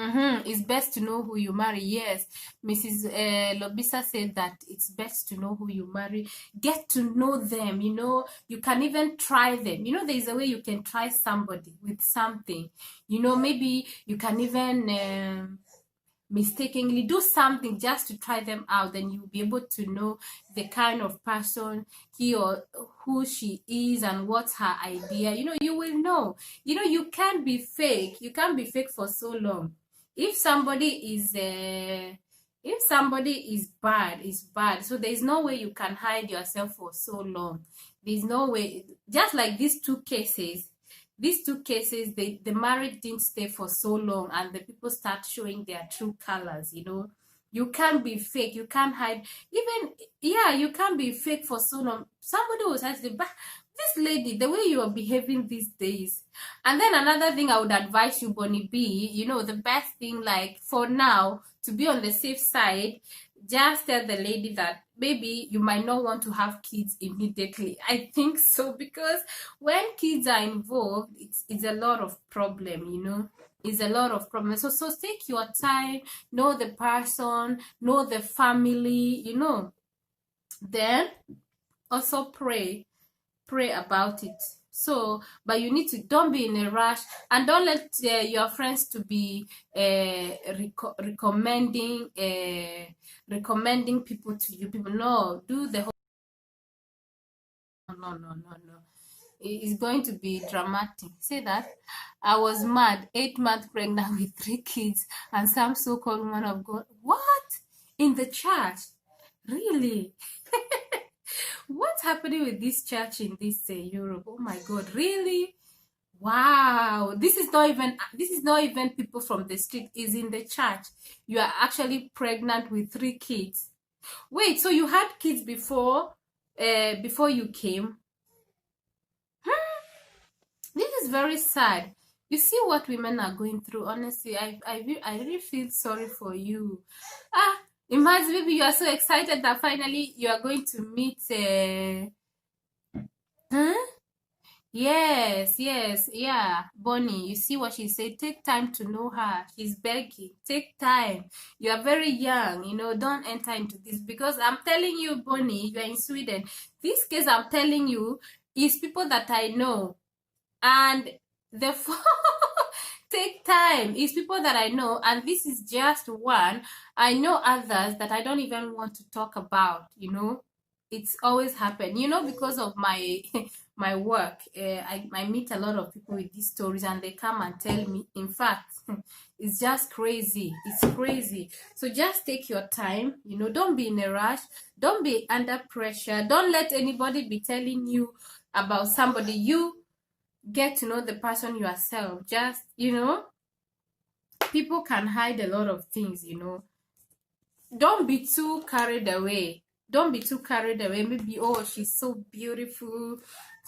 it's best to know who you marry. Yes, Mrs. Lobisa said that it's best to know who you marry. Get to know them. You can even try them. There's a way you can try somebody with something. Maybe you can even mistakenly do something just to try them out. Then you'll be able to know the kind of person he or who she is and what's her idea. You will know. You can't be fake. You can't be fake for so long. If somebody is bad, is bad. So there's no way you can hide yourself for so long. There's no way. Just like these two cases, the marriage didn't stay for so long and the people start showing their true colors. You can't be fake. You can't hide. You can't be fake for so long. Somebody will say, but this lady, the way you are behaving these days. And then another thing I would advise you, Bonnie B, the best thing, like for now, to be on the safe side, just tell the lady that maybe you might not want to have kids immediately. I think so, because when kids are involved, it's a lot of problem, It's a lot of problems. So take your time, know the person, know the family, Then also pray about it. So, but you need to, don't be in a rush, and don't let your friends to be recommending people to you. People, no, do the whole. No. It's going to be dramatic. Say that I was mad, 8 months pregnant with 3 kids, and some so-called woman of God. What? In the church? Really? What's happening with this church in this Europe? Oh my God, really? Wow, this is not even people from the street. Is in the church. You are actually pregnant with 3 kids. Wait, so you had kids before you came? This is very sad. You see what women are going through. Honestly, I really feel sorry for you. Imagine, maybe you are so excited that finally you are going to meet. Yes, yeah. Bonnie, you see what she said? Take time to know her. She's begging. Take time. You are very young, don't enter into this, because I'm telling you, Bonnie, you are in Sweden. This case I'm telling you is people that I know. And therefore, take time. It's people that I know, and this is just one. I know others that I don't even want to talk about, It's always happened, because of my my work. I meet a lot of people with these stories, and they come and tell me. In fact, it's just crazy. It's crazy. So just take your time, don't be in a rush. Don't be under pressure. Don't let anybody be telling you about somebody. You get to know the person yourself. Just, people can hide a lot of things, Don't be too carried away. Maybe, oh, she's so beautiful,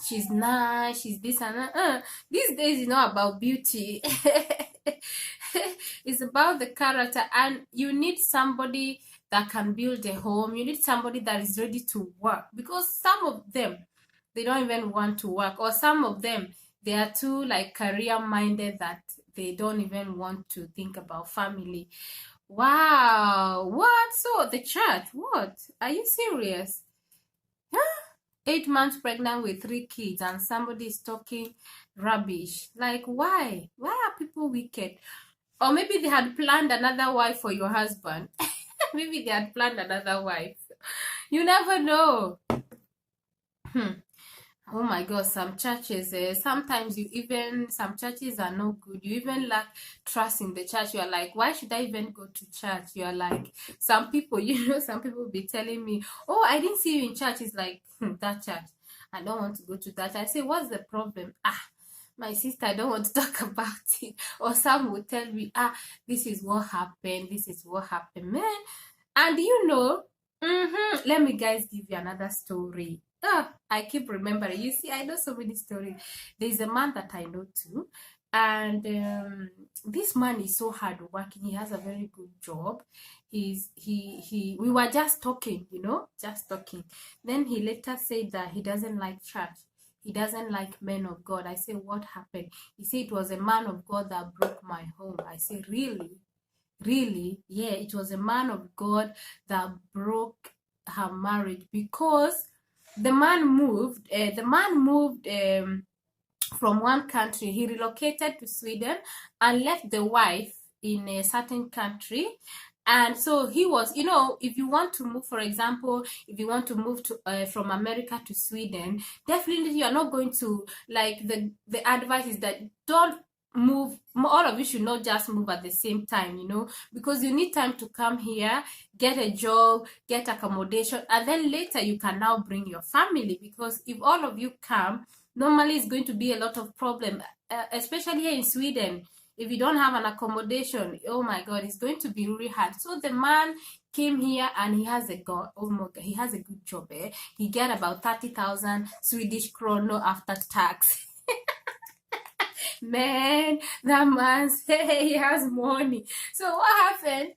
she's nice, she's this and that. These days it's not about beauty. It's about the character, and you need somebody that can build a home. You need somebody that is ready to work, because some of them, they don't even want to work, or some of them, they are too like career minded that they don't even want to think about family. Wow, what? So the chat, what? Are you serious? 8 months pregnant with 3 kids, and somebody is talking rubbish. Like, why? Why are people wicked? Or maybe they had planned another wife for your husband. Maybe they had planned another wife. You never know. Oh my God, some churches, sometimes some churches are no good. You even lack trust in the church. You are like, why should I even go to church? You are like, some people, some people be telling me, oh, I didn't see you in church. It's like, that church. I don't want to go to that. I say, what's the problem? My sister, I don't want to talk about it. Or some will tell me, this is what happened. This is what happened, man. And let me guys give you another story. I keep remembering. You see, I know so many stories. There's a man that I know too, and this man is so hardworking. He has a very good job. We were just talking, just talking. Then he later said that he doesn't like church. He doesn't like men of God. I say, what happened? He said it was a man of God that broke my home. I say, really? Really? Yeah, it was a man of God that broke her marriage because the man moved from one country. He relocated to Sweden and left the wife in a certain country. And so he was, if you want to move, for example, if you want to move to from America to Sweden, definitely you are not going to, like, the advice is that don't move. All of you should not just move at the same time, because you need time to come here, get a job, get accommodation, and then later you can now bring your family. Because if all of you come, normally it's going to be a lot of problem, especially here in Sweden. If you don't have an accommodation, oh my God, it's going to be really hard. So the man came here and he has a good job. He get about 30,000 Swedish kroner after tax. Man, that man say he has money. So what happened?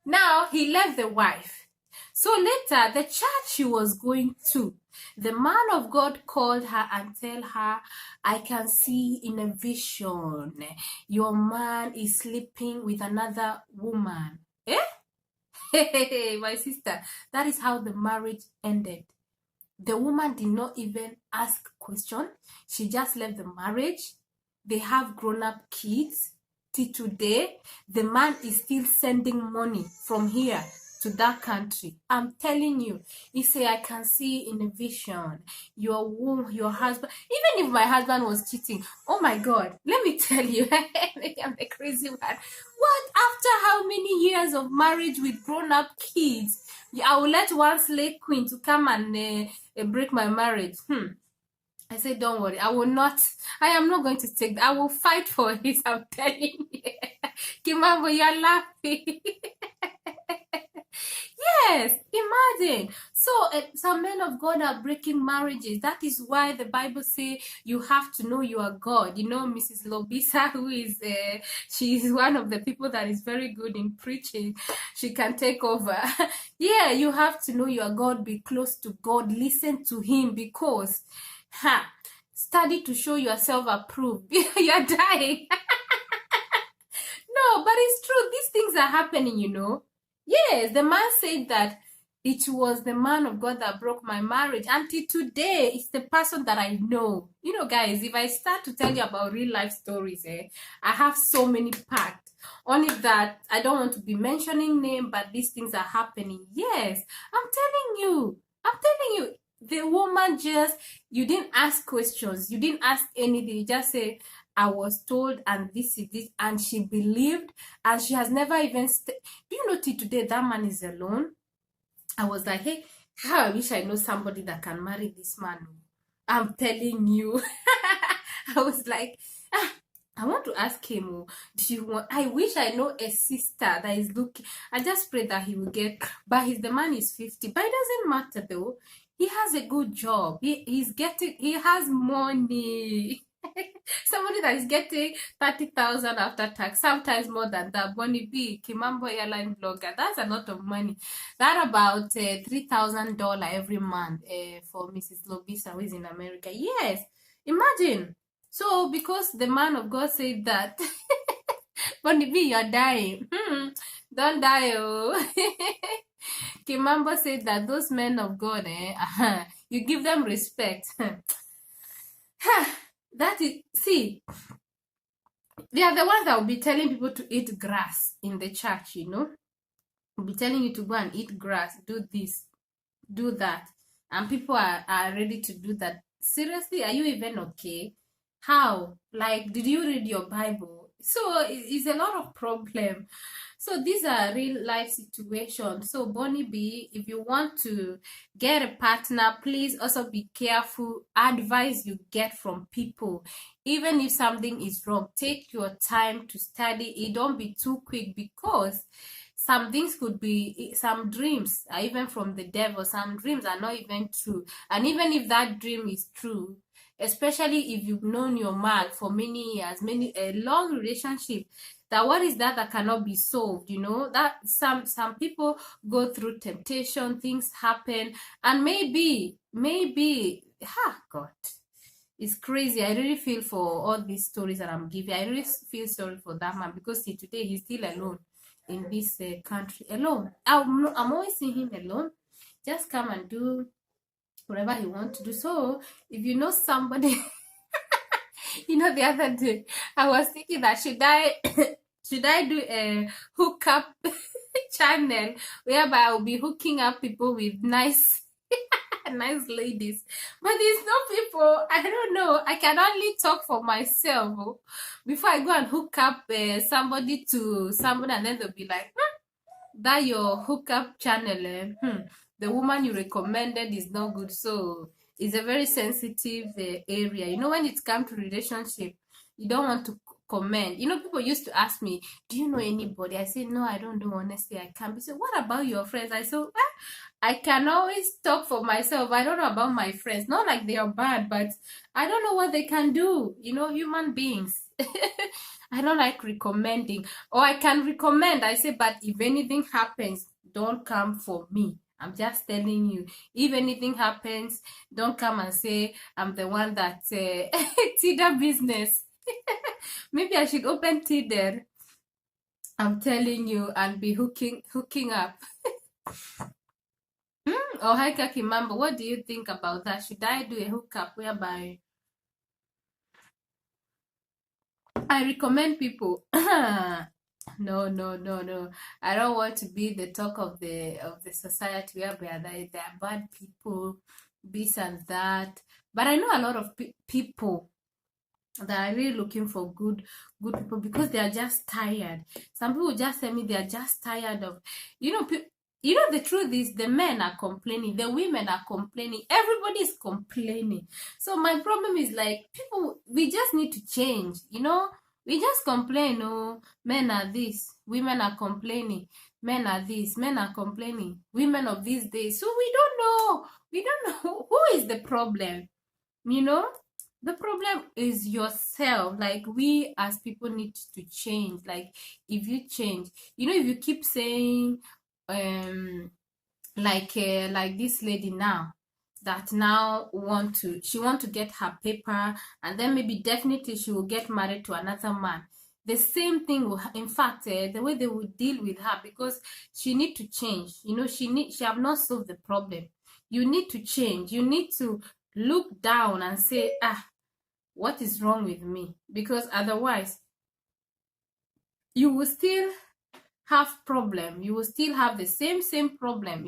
Now he left the wife. So later, the church she was going to, the man of God called her and tell her, I can see in a vision, your man is sleeping with another woman. Hey, my sister, that is how the marriage ended. The woman did not even ask question. She just left the marriage. They have grown-up kids. Till today, the man is still sending money from here to that country. I'm telling you, he say, I can see in a vision your husband. Even if my husband was cheating, oh my God, let me tell you, I'm the crazy one. What? After how many years of marriage with grown-up kids, I will let one slave queen to come and break my marriage? I said, don't worry, I am not going to take that. I will fight for it, I'm telling you. Kimambo, you're laughing. Yes, imagine. So some men of God are breaking marriages. That is why the Bible says you have to know you are God. Mrs. Lobisa, who is, she is one of the people that is very good in preaching. She can take over. Yeah, you have to know you are God. Be close to God. Listen to Him, because study to show yourself approved. You're dying. No, but it's true. These things are happening, Yes, the man said that it was the man of God that broke my marriage. Until today, it's the person that I know. Guys, if I start to tell you about real life stories, I have so many parts. Only that I don't want to be mentioning name, but these things are happening. Yes, I'm telling you. The woman you didn't ask questions. You didn't ask anything. You just say, I was told, and this is this, and she believed, and she has never even do you know, till today that man is alone. I was like, hey, how I wish I know somebody that can marry this man. I'm telling you. I was like, I want to ask him, I wish I know a sister that is looking. I just pray that he will get, but the man is 50, but it doesn't matter though. He has a good job. He has money. Somebody that is getting 30,000 after tax, sometimes more than that. Bonnie B, Kimambo airline blogger, that's a lot of money. That about $3,000 every month for Mrs. Lobisa, who is in America. Yes, imagine. So because the man of God said that, Bonnie B, you're dying. Don't die, oh. Kimambo said that those men of God, you give them respect. That is, see, they are the ones that will be telling people to eat grass in the church, will be telling you to go and eat grass, do this, do that, and people are ready to do that. Seriously, are you even okay? How? Like, did you read your Bible? So it's a lot of problem. So these are real life situations. So Bonnie B, if you want to get a partner, please also be careful. Advice you get from people, even if something is wrong, take your time to study it. Don't be too quick, because some things could be, some dreams are even from the devil, some dreams are not even true. And even if that dream is true, especially if you've known your man for many years, a long relationship, that what is that cannot be solved, that some people go through temptation, things happen, and maybe God, it's crazy. I really feel for all these stories that I'm giving. I really feel sorry for that man, because today he's still alone in this country, alone. I'm always seeing him alone, just come and do whatever he wants to do. So if you know somebody, the other day I was thinking that should I should I do a hookup channel whereby I'll be hooking up people with nice nice ladies, but there's no people. I don't know, I can only talk for myself before I go and hook up somebody to somebody, and then they'll be like, that your hookup channel, the woman you recommended is not good. So it's a very sensitive area. When it comes to relationship, you don't want to comment. People used to ask me, do you know anybody? I say, no, I don't know. Honestly, I can't. They say, what about your friends? I say, I can always talk for myself. I don't know about my friends. Not like they are bad, but I don't know what they can do. Human beings. I don't like recommending. Or I can recommend. I say, but if anything happens, don't come for me. I'm just telling you. If anything happens, don't come and say I'm the one that Tinder business. Maybe I should open Tinder. I'm telling you, and be hooking up. Oh, hi Kaki Mambo, what do you think about that? Should I do a hookup whereby I recommend people? No, no, no, no. I don't want to be the talk of the society whereby there are bad people, this and that. But I know a lot of people that are really looking for good people, because they are just tired. Some people just tell me they are just tired of, the truth is the men are complaining, the women are complaining, everybody is complaining. So my problem is, like, people, we just need to change. We just complain, oh, men are this, women are complaining, men are this, men are complaining, women of these days. So we don't know who is the problem. The problem is yourself. Like, we as people need to change. Like, if you change, if you keep saying like this lady now, that now she want to get her paper, and then maybe definitely she will get married to another man. The same thing will, in fact, the way they will deal with her, because she need to change. She have not solved the problem. You need to change. You need to look down and say, what is wrong with me? Because otherwise you will still have problem. You will still have the same problem.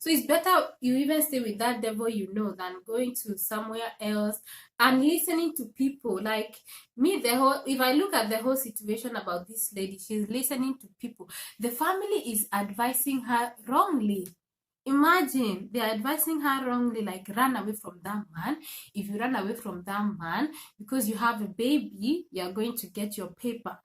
So it's better you even stay with that devil, than going to somewhere else and listening to people. Like me, if I look at the whole situation about this lady, she's listening to people. The family is advising her wrongly. Imagine, they're advising her wrongly, like, run away from that man. If you run away from that man because you have a baby, you're going to get your paper.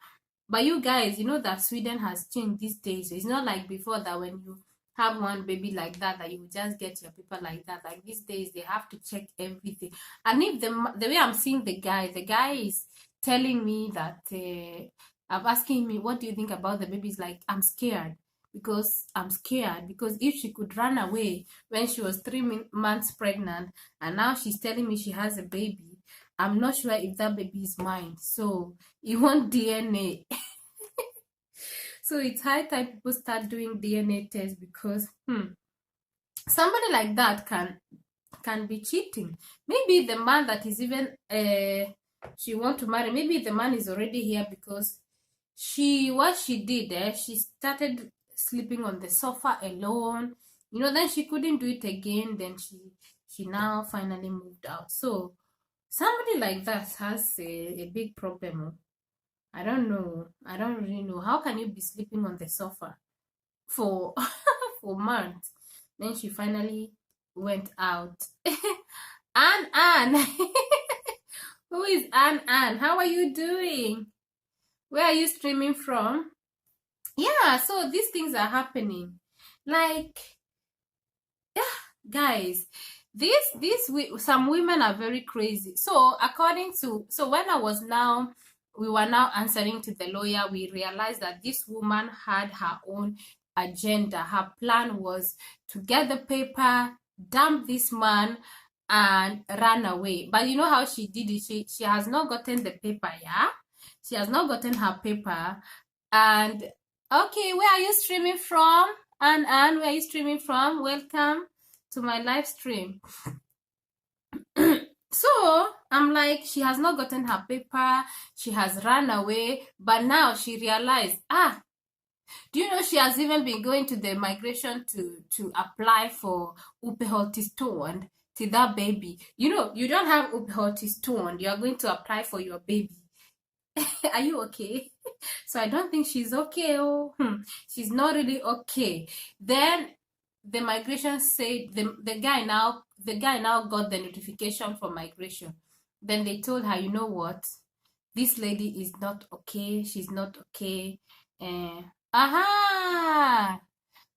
But you guys, that Sweden has changed these days. It's not like before, that when you have one baby like that you will just get your paper like that. Like, these days, they have to check everything. And if the way I'm seeing the guy is telling me that, I'm asking me, what do you think about the baby? Is like, I'm scared. Because if she could run away when she was 3 months pregnant, and now she's telling me she has a baby, I'm not sure if that baby is mine. So you want DNA. So it's high time people start doing DNA tests, because somebody like that can can be cheating. Maybe the man that is even she want to marry, maybe the man is already here, because what she did, she started sleeping on the sofa alone, then she couldn't do it again, then she now finally moved out. So somebody like that has a big problem. I don't know, I don't really know, how can you be sleeping on the sofa for for months? Then she finally went out. Anne, who is Anne? How are you doing? Where are you streaming from? Yeah, so these things are happening. Like, yeah, guys, some women are very crazy. So when we were now answering to the lawyer, we realized that this woman had her own agenda. Her plan was to get the paper, dump this man, and run away. But you know how she did it? She has not gotten the paper, yeah? She has not gotten her paper. And okay, where are you streaming from? Anne, where are you streaming from? Welcome to my live stream. So I'm like, she has not gotten her paper, she has run away, but now she realized, do you know she has even been going to the migration to apply for uppehållstillstånd to that baby. You don't have uppehållstillstånd, you are going to apply for your baby. Are you okay? So I don't think she's okay. She's not really okay. Then the migration said the guy now got the notification from migration. Then they told her, you know what? This lady is not okay. She's not okay.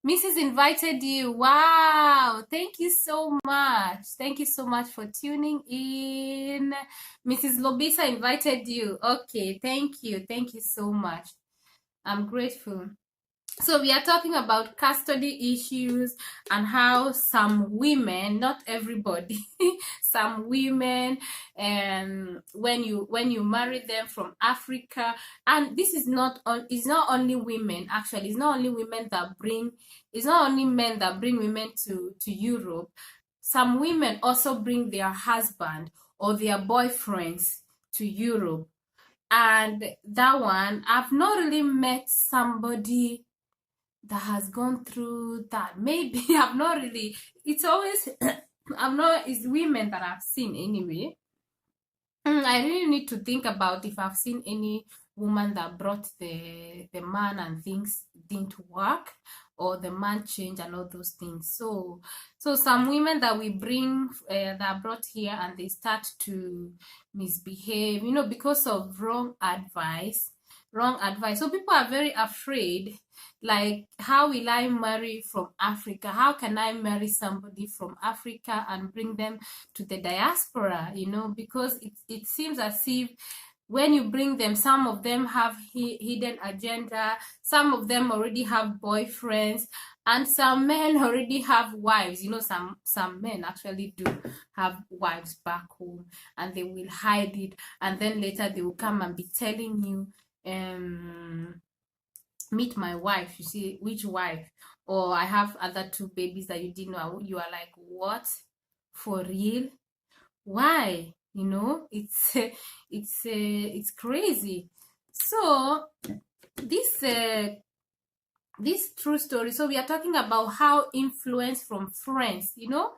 Mrs. invited you. Wow. Thank you so much. Thank you so much for tuning in. Mrs. Lobisa invited you. Okay. Thank you. Thank you so much. I'm grateful. So we are talking about custody issues and how some women, not everybody, some women, when you marry them from Africa, and this is it's not only women, actually, it's not only men that bring women to Europe. Some women also bring their husband or their boyfriends to Europe. And that one, I've not really met somebody that has gone through that. Maybe I've not really, it's always it's women that I've seen anyway. I really need to think about if I've seen any woman that brought the man and things didn't work, or the man changed and all those things. So some women that we bring that are brought here, and they start to misbehave, because of wrong advice. So people are very afraid, like, how will I marry from Africa? How can I marry somebody from Africa and bring them to the diaspora? Because it seems as if when you bring them, some of them have hidden agenda, some of them already have boyfriends, and some men already have wives. Some men actually do have wives back home, and they will hide it, and then later they will come and be telling you, meet my wife. You see, which wife? Or I have other 2 babies that you didn't know. You are like, what? For real? Why? It's crazy. So this true story. So we are talking about how influence from friends, she's now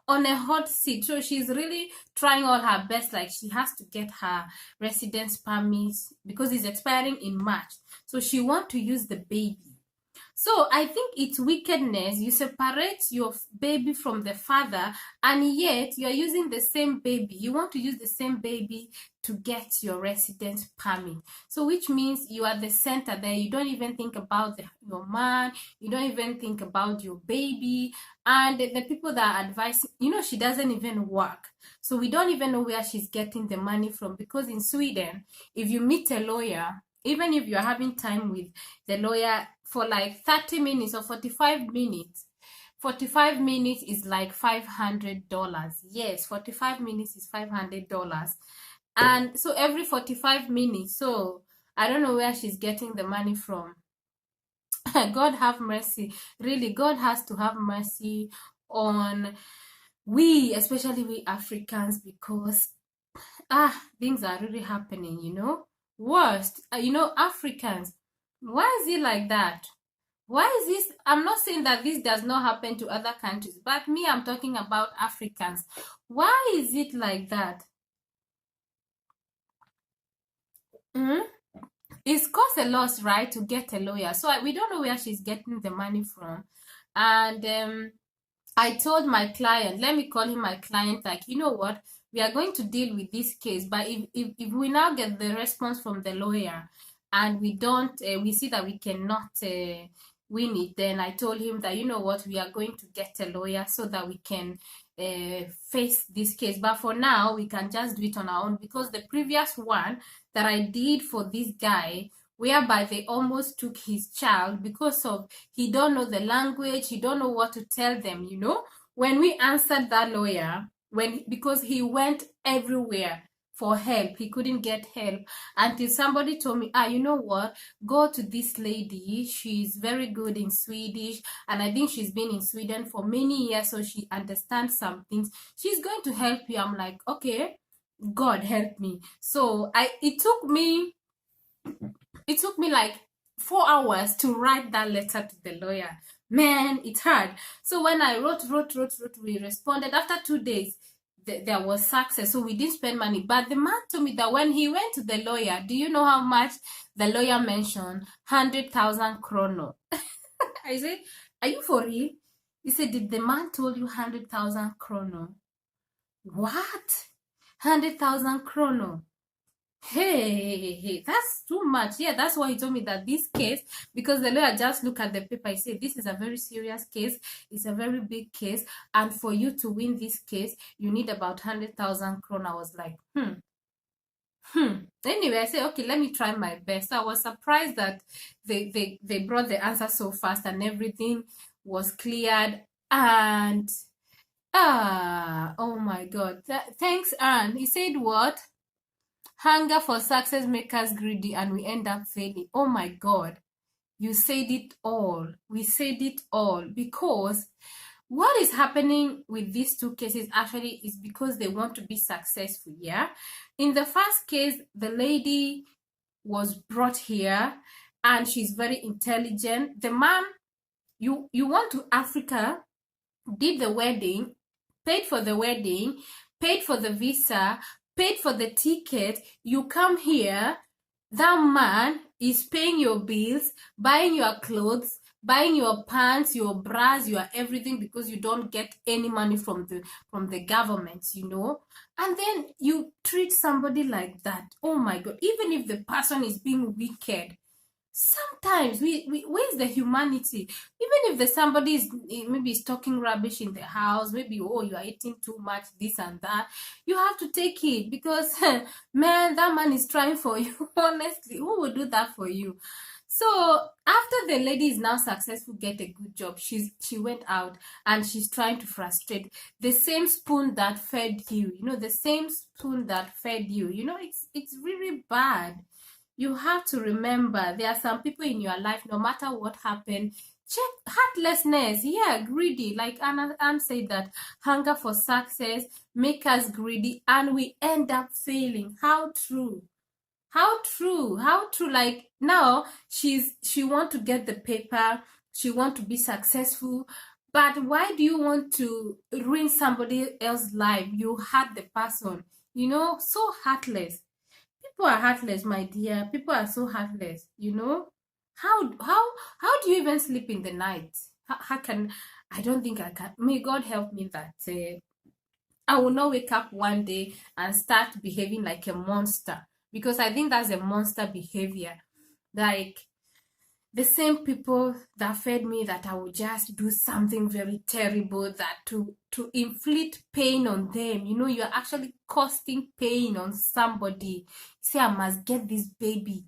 on a hot seat. So she's really trying all her best. Like, she has to get her residence permit because it's expiring in March. So she wants to use the baby. So I think it's wickedness. You separate your baby from the father, and yet you are using the same baby. You want to use the same baby to get your residence permit. So which means you are the center there. You don't even think about your man. You don't even think about your baby. And the people that are advising, she doesn't even work. So we don't even know where she's getting the money from, because in Sweden, if you meet a lawyer, even if you're having time with the lawyer for like 30 minutes or 45 minutes, 45 minutes is like $500. Yes, 45 minutes is $500. And so every 45 minutes, so I don't know where she's getting the money from. God have mercy. Really, God has to have mercy on We, especially we Africans, because things are really happening, worst, Africans, why is it like that? Why is this? I'm not saying that this does not happen to other countries, but me, I'm talking about Africans. Why is it like that? Hmm? It's cost a loss, right, to get a lawyer. So we don't know where she's getting the money from. And I told my client, let me call him my client, like, you know what? We are going to deal with this case, but if we now get the response from the lawyer and we don't, we see that we cannot win it, then I told him that, you know what, we are going to get a lawyer so that we can face this case. But for now, we can just do it on our own, because the previous one that I did for this guy, whereby they almost took his child because of he don't know the language, he don't know what to tell them, when we answered that lawyer, because he went everywhere for help, he couldn't get help until somebody told me, you know what, go to this lady, she's very good in Swedish, and I think she's been in Sweden for many years, so she understands some things, she's going to help you. I'm like, okay, God help me. So it took me like 4 hours to write that letter to the lawyer. Man, it's hard. So when I wrote, we responded. After 2 days, there was success. So we didn't spend money. But the man told me that when he went to the lawyer, do you know how much the lawyer mentioned? 100,000 krono. I said, are you for real? He said, did the man told you 100,000 krono? What? 100,000 krono? Hey, that's too much. Yeah, that's why he told me that this case, because the lawyer just looked at the paper, he said, this is a very serious case, it's a very big case, and for you to win this case, you need about 100,000 krona. I was like, Anyway, I said, okay, let me try my best. So I was surprised that they brought the answer so fast and everything was cleared. And, oh my God. Thanks, Anne. He said what? Hunger for success makes us greedy and we end up failing. Oh my God. You said it all. We said it all. Because what is happening with these two cases actually is because they want to be successful, yeah? In the first case, the lady was brought here and she's very intelligent. The man, you went to Africa, did the wedding, paid for the wedding, paid for the visa, paid for the ticket, you come here, that man is paying your bills, buying your clothes, buying your pants, your bras, your everything, because you don't get any money from the government, and then you treat somebody like that. Oh my God, even if the person is being wicked, sometimes we where's the humanity? Even if the somebody is maybe is talking rubbish in the house, maybe, oh, you are eating too much, this and that, you have to take it, because man, that man is trying for you. Honestly, who would do that for you? So after the lady is now successful, get a good job, she went out and she's trying to frustrate the same spoon that fed you, the same spoon that fed you, it's really bad. You have to remember there are some people in your life, no matter what happened, check heartlessness, yeah, greedy, like Anne said, that hunger for success make us greedy and we end up failing. How true, how true. Like now she want to get the paper, she want to be successful, but why do you want to ruin somebody else's life? You hurt the person, so heartless. People are heartless, my dear. People are so heartless, how do you even sleep in the night? How can I don't think I can. May God help me that I will not wake up one day and start behaving like a monster, because I think that's a monster behavior. Like the same people that fed me, that I would just do something very terrible, that to inflict pain on them. You're actually causing pain on somebody. Say, I must get this baby.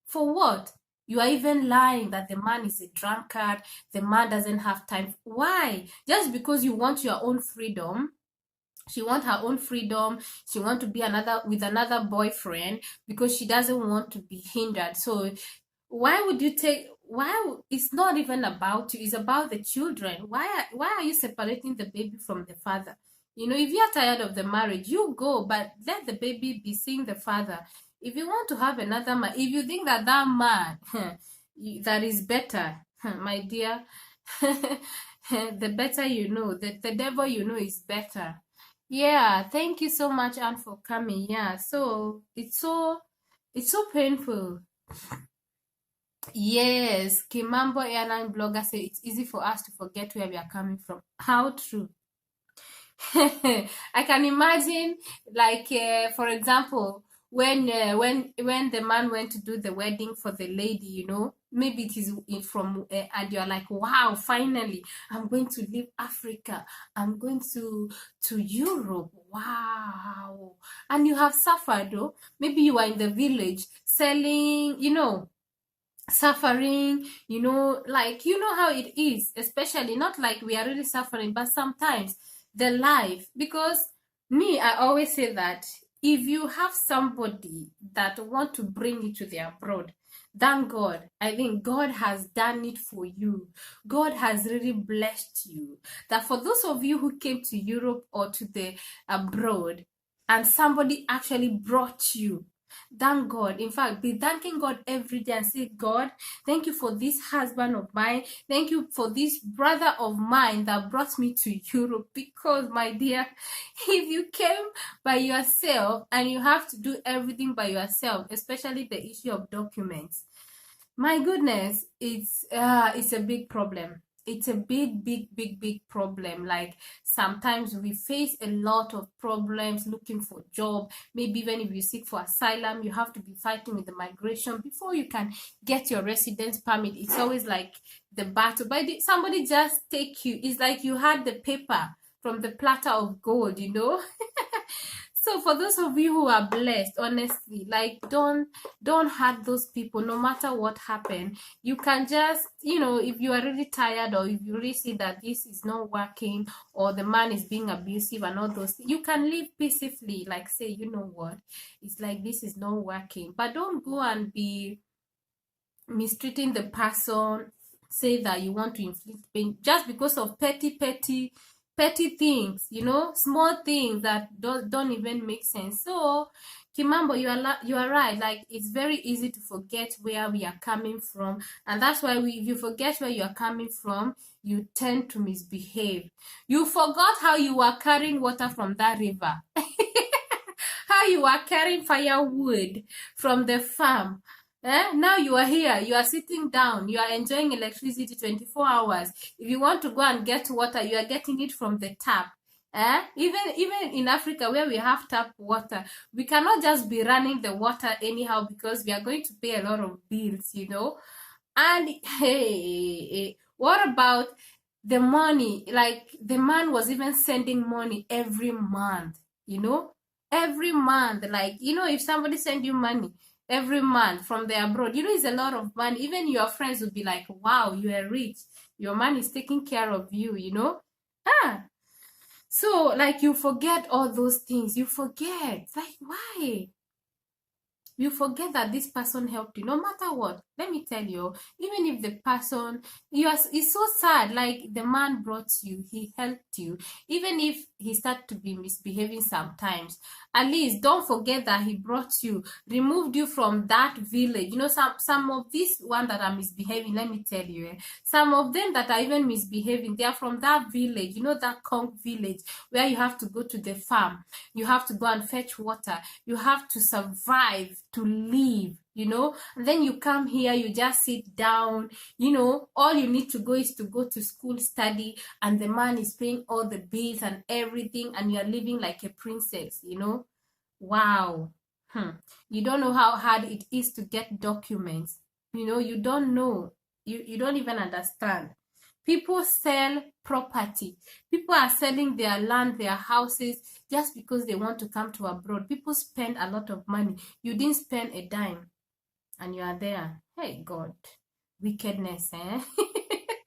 For what? You are even lying that the man is a drunkard, the man doesn't have time. Why? Just because you want your own freedom. She want her own freedom. She want to be with another boyfriend, because she doesn't want to be hindered. So Why would you take, it's not even about you, it's about the children. Why are you separating the baby from the father? You know, if you're tired of the marriage, you go, but let the baby be seeing the father. If you want to have another man, if you think that that man that is better, my dear, the better you know, the devil you know is better. Yeah, thank you so much, Anne, for coming. Yeah, so it's so painful. Yes, Kimambo airline blogger say it's easy for us to forget where we are coming from. How true. I can imagine, like, for example, when the man went to do the wedding for the lady, maybe it is from, and you're like, wow, finally, I'm going to leave Africa. I'm going to Europe. Wow, and you have suffered, though. Maybe you are in the village selling, suffering, like, how it is, especially not like we are really suffering, but sometimes the life, because me, I always say that if you have somebody that want to bring you to the abroad, thank God. I think God has done it for you. God has really blessed you, that for those of you who came to Europe or to the abroad and somebody actually brought you, thank God. In fact, be thanking God every day and say, God, thank you for this husband of mine. Thank you for this brother of mine that brought me to Europe. Because, my dear, if you came by yourself and you have to do everything by yourself, especially the issue of documents, my goodness, it's a big problem. It's a big, big, big, big problem. Like, sometimes we face a lot of problems looking for job. Maybe even if you seek for asylum, you have to be fighting with the migration before you can get your residence permit. It's always like the battle. But somebody just take you. It's like you had the paper from the platter of gold. So for those of you who are blessed, honestly, like, don't hurt those people no matter what happened. You can just, if you are really tired, or if you really see that this is not working, or the man is being abusive and all those things, you can live peacefully, like, say, you know what, it's like this is not working. But don't go and be mistreating the person, say that you want to inflict pain just because of petty things, small things that don't even make sense. So, Kimambo, you are right. Like, it's very easy to forget where we are coming from, and that's why if you forget where you are coming from, you tend to misbehave. You forgot how you were carrying water from that river, how you are carrying firewood from the farm. Now you are here, you are sitting down, you are enjoying electricity 24 hours. If you want to go and get water, you are getting it from the tap. Even in Africa, where we have tap water, we cannot just be running the water anyhow, because we are going to pay a lot of bills. And hey, what about the money? Like, the man was even sending money every month, every month. Like, if somebody send you money every month from the abroad, it's a lot of money. Even your friends would be like, wow, you are rich, your man is taking care of you. ah so, like, you forget all those things. You forget, like, why? You forget that this person helped you no matter what. Let me tell you, even if the person, it's so sad. Like, the man brought you, he helped you, even if he started to be misbehaving sometimes, at least don't forget that he brought you, removed you from that village. Some of these ones that are misbehaving, let me tell you, some of them that are even misbehaving, they are from that village, that Kong village, where you have to go to the farm, you have to go and fetch water, you have to survive, to live, and then you come here, you just sit down, all you need to go is to go to school, study, and the man is paying all the bills and everything, and you're living like a princess. Wow. You don't know how hard it is to get documents. You don't know. You don't even understand. People sell property. People are selling their land, their houses, just because they want to come to abroad. People spend a lot of money. You didn't spend a dime, and you are there. Hey, God. Wickedness, eh?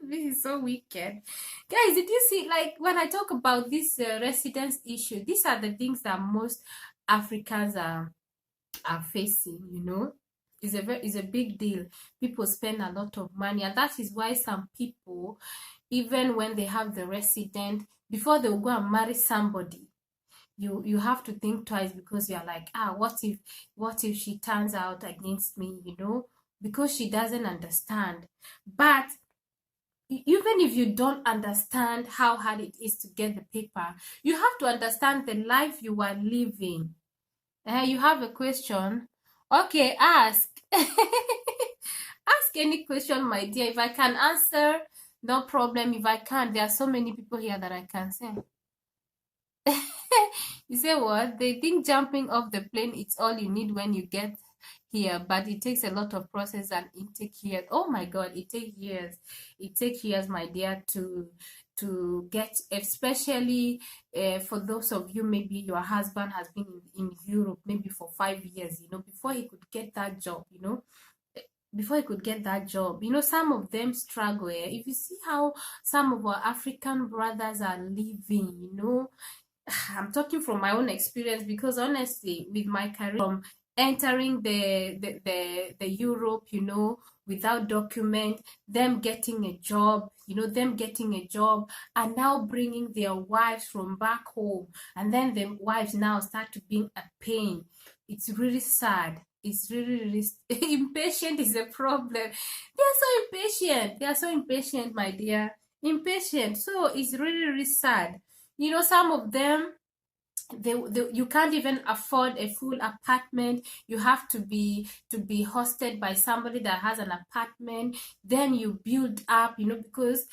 This is so wicked. Guys, did you see, like, when I talk about this residence issue, these are the things that most Africans are facing. is a big deal. People spend a lot of money, and that is why some people, even when they have the resident, before they will go and marry somebody, you have to think twice, because you're like, what if she turns out against me, because she doesn't understand. But even if you don't understand how hard it is to get the paper, you have to understand the life you are living. You have a question? Okay, ask. Ask any question, my dear. If I can answer, no problem. If I can't, there are so many people here that I can say. You say what? They think jumping off the plane, it's all you need when you get here, but it takes a lot of process and it takes years. Oh my God, it takes years. It takes years, my dear, to get, especially for those of you, maybe your husband has been in Europe maybe for 5 years, before he could get that job, before he could get that job. Some of them struggle. If you see how some of our African brothers are living, I'm talking from my own experience, because honestly, with my career, from entering the Europe, without document, them getting a job, and now bringing their wives from back home, and then the wives now start to be a pain. It's really sad. It's really, really impatient is a problem. They are so impatient, my dear. Impatient. So it's really, really sad. Some of them, you can't even afford a full apartment. You have to be hosted by somebody that has an apartment. Then you build up, because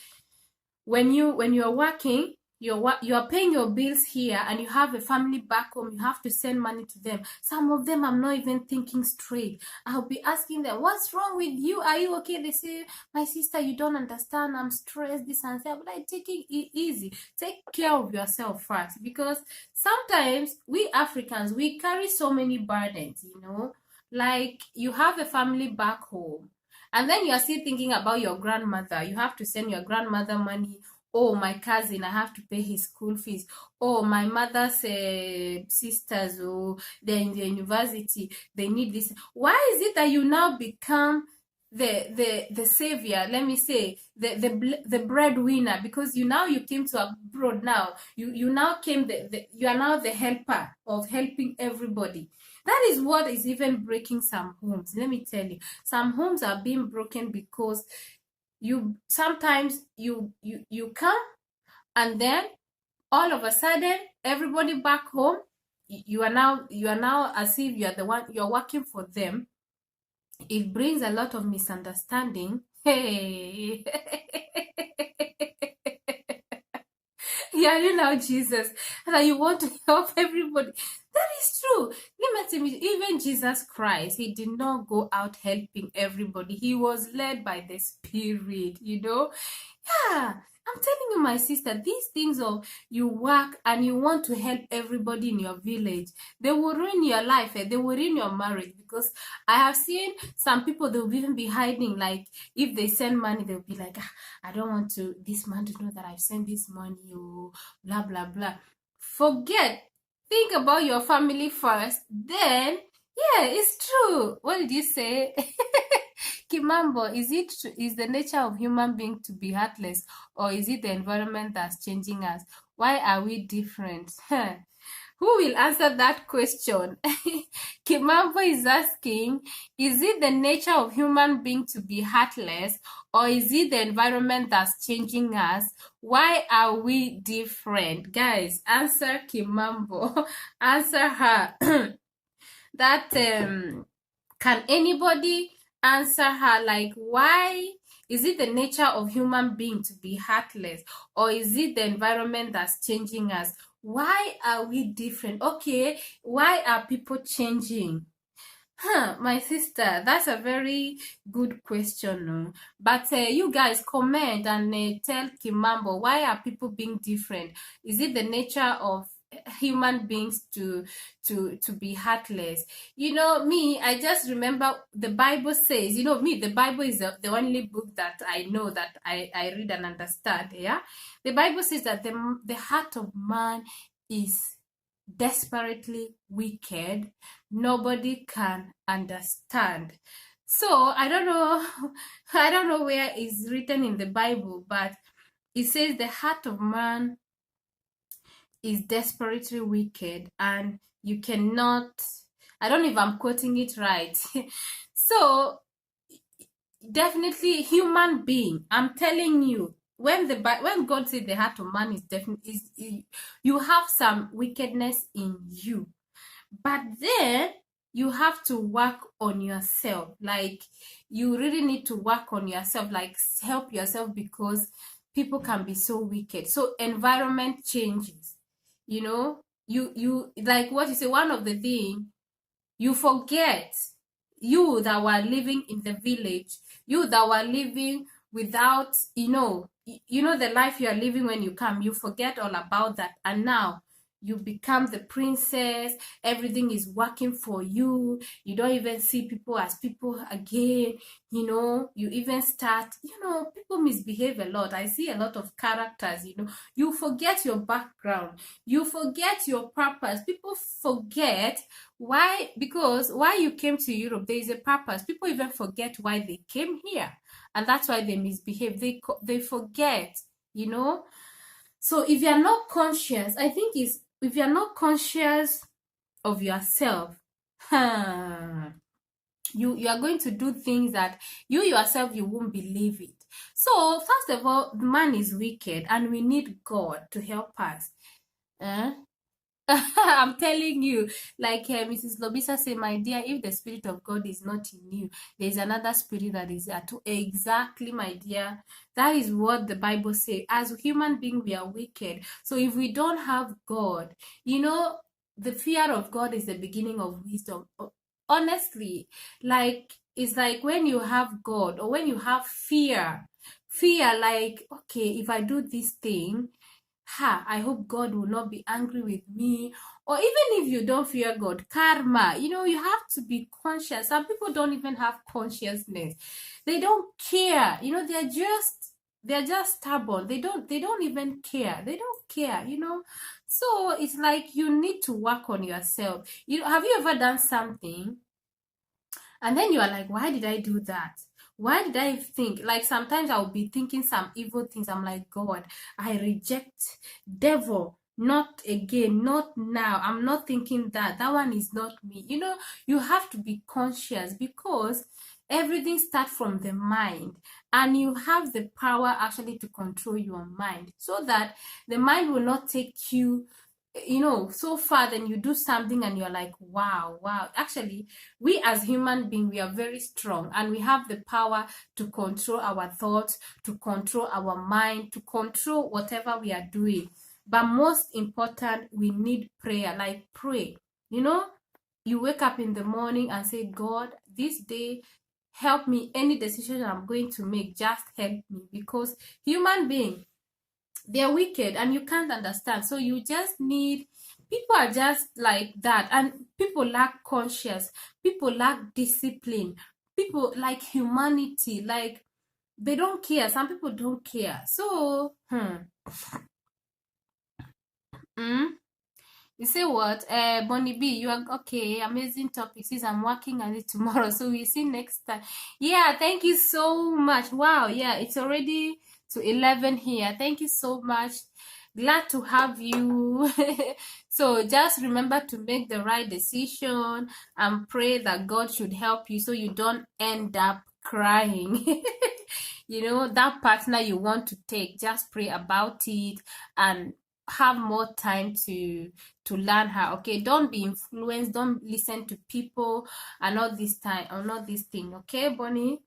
when you are working, you are paying your bills here, and you have a family back home. You have to send money to them. Some of them, I'm not even thinking straight. I'll be asking them, what's wrong with you? Are you okay? They say, my sister, you don't understand. I'm stressed, this and that. But I take it easy. Take care of yourself first, because sometimes we Africans, we carry so many burdens, like you have a family back home, and then you are still thinking about your grandmother. You have to send your grandmother money. Oh, my cousin, I have to pay his school fees. Oh, my mother's sisters, they're in the university, they need this. Why is it that you now become the savior, let me say, the breadwinner? Because you came to abroad now. You now came, you are now the helper of helping everybody. That is what is even breaking some homes. Let me tell you, some homes are being broken because sometimes you come, and then all of a sudden everybody back home, you are now as if you are the one, you're working for them. It brings a lot of misunderstanding. Hey. Yeah, Jesus, that you want to help everybody. That is true. Let me, even Jesus Christ, he did not go out helping everybody. He was led by the Spirit, Yeah, I'm telling you, my sister, these things of you work and you want to help everybody in your village, they will ruin your life. They will ruin your marriage, because I have seen some people, they'll even be hiding. Like, if they send money, they'll be like, I don't want this man to know that I've sent this money, or blah, blah, blah. Forget. Think about your family first. Then, yeah, it's true. What did you say? Kimambo, is the nature of human being to be heartless, or is it the environment that's changing us? Why are we different? Who will answer that question? Kimambo is asking, is it the nature of human being to be heartless, or is it the environment that's changing us? Why are we different? Guys, answer Kimambo. Answer her. That can anybody answer her? Like, why is it the nature of human being to be heartless, or is it the environment that's changing us? Why are we different? Okay, why are people changing? My sister, that's a very good question. No? But you guys comment and tell Kimambo, why are people being different? Is it the nature of human beings to be heartless? Me, I just remember the Bible says, the Bible is the only book that I know, that I read and understand. Yeah, the Bible says that the heart of man is desperately wicked. Nobody can understand. So I don't know, I don't know where it's written in the Bible, but it says the heart of man is desperately wicked, and you cannot. I don't know if I'm quoting it right. So definitely human being, I'm telling you, when God said the heart of man is definitely is, you have some wickedness in you, but then you have to work on yourself. Like, you really need to work on yourself, like help yourself, because people can be so wicked. So environment changes, you know. You like what you say, one of the thing, you forget, you that were living in the village, you that were living without, you know the life you are living. When you come, you forget all about that, and now you become the princess. Everything is working for you. You don't even see people as people again. You even start, people misbehave a lot. I see a lot of characters. You forget your background, you forget your purpose. People forget why, because why you came to Europe, there is a purpose. People even forget why they came here, and that's why they misbehave. They forget, you know. So if you're not conscious, I think is if you're not conscious of yourself, you are going to do things that you yourself, you won't believe it. So first of all, man is wicked, and we need God to help us. Eh? I'm telling you, like Mrs. Lobisa said, my dear, if the Spirit of God is not in you, there's another spirit that is there too. Exactly, my dear. That is what the Bible says. As human beings, we are wicked. So if we don't have God, the fear of God is the beginning of wisdom. Honestly, like, it's like when you have God, or when you have fear, like, okay, if I do this thing, I hope God will not be angry with me. Or even if you don't fear God, karma, you have to be conscious. Some people don't even have consciousness. They don't care. They're just stubborn. They don't even care. They don't care. So it's like you need to work on yourself. Have you ever done something and then you are like, why did I do that? Why did I think? Like, sometimes I'll be thinking some evil things. I'm like, God, I reject, devil, not again, not now. I'm not thinking that. That one is not me. You have to be conscious, because everything starts from the mind, and you have the power actually to control your mind, so that the mind will not take you so far. Then you do something and you're like, wow, actually, we as human beings, we are very strong, and we have the power to control our thoughts, to control our mind, to control whatever we are doing. But most important, we need prayer. Like, pray. You wake up in the morning and say, God, this day, help me. Any decision I'm going to make, just help me. Because human beings, they're wicked, and you can't understand. So you just need, people are just like that, and people lack conscience, people lack discipline, people like humanity, like they don't care. Some people don't care. So you say what? Bonnie B, you are okay. Amazing topic. Says I'm working on it tomorrow. So we'll see next time. Yeah, thank you so much. Wow, yeah, it's already to 11 here. Thank you so much. Glad to have you. So just remember to make the right decision, and pray that God should help you so you don't end up crying. That partner you want to take, just pray about it and have more time to learn her. Okay, don't be influenced, don't listen to people, and all this time, or not this thing. Okay, Bonnie,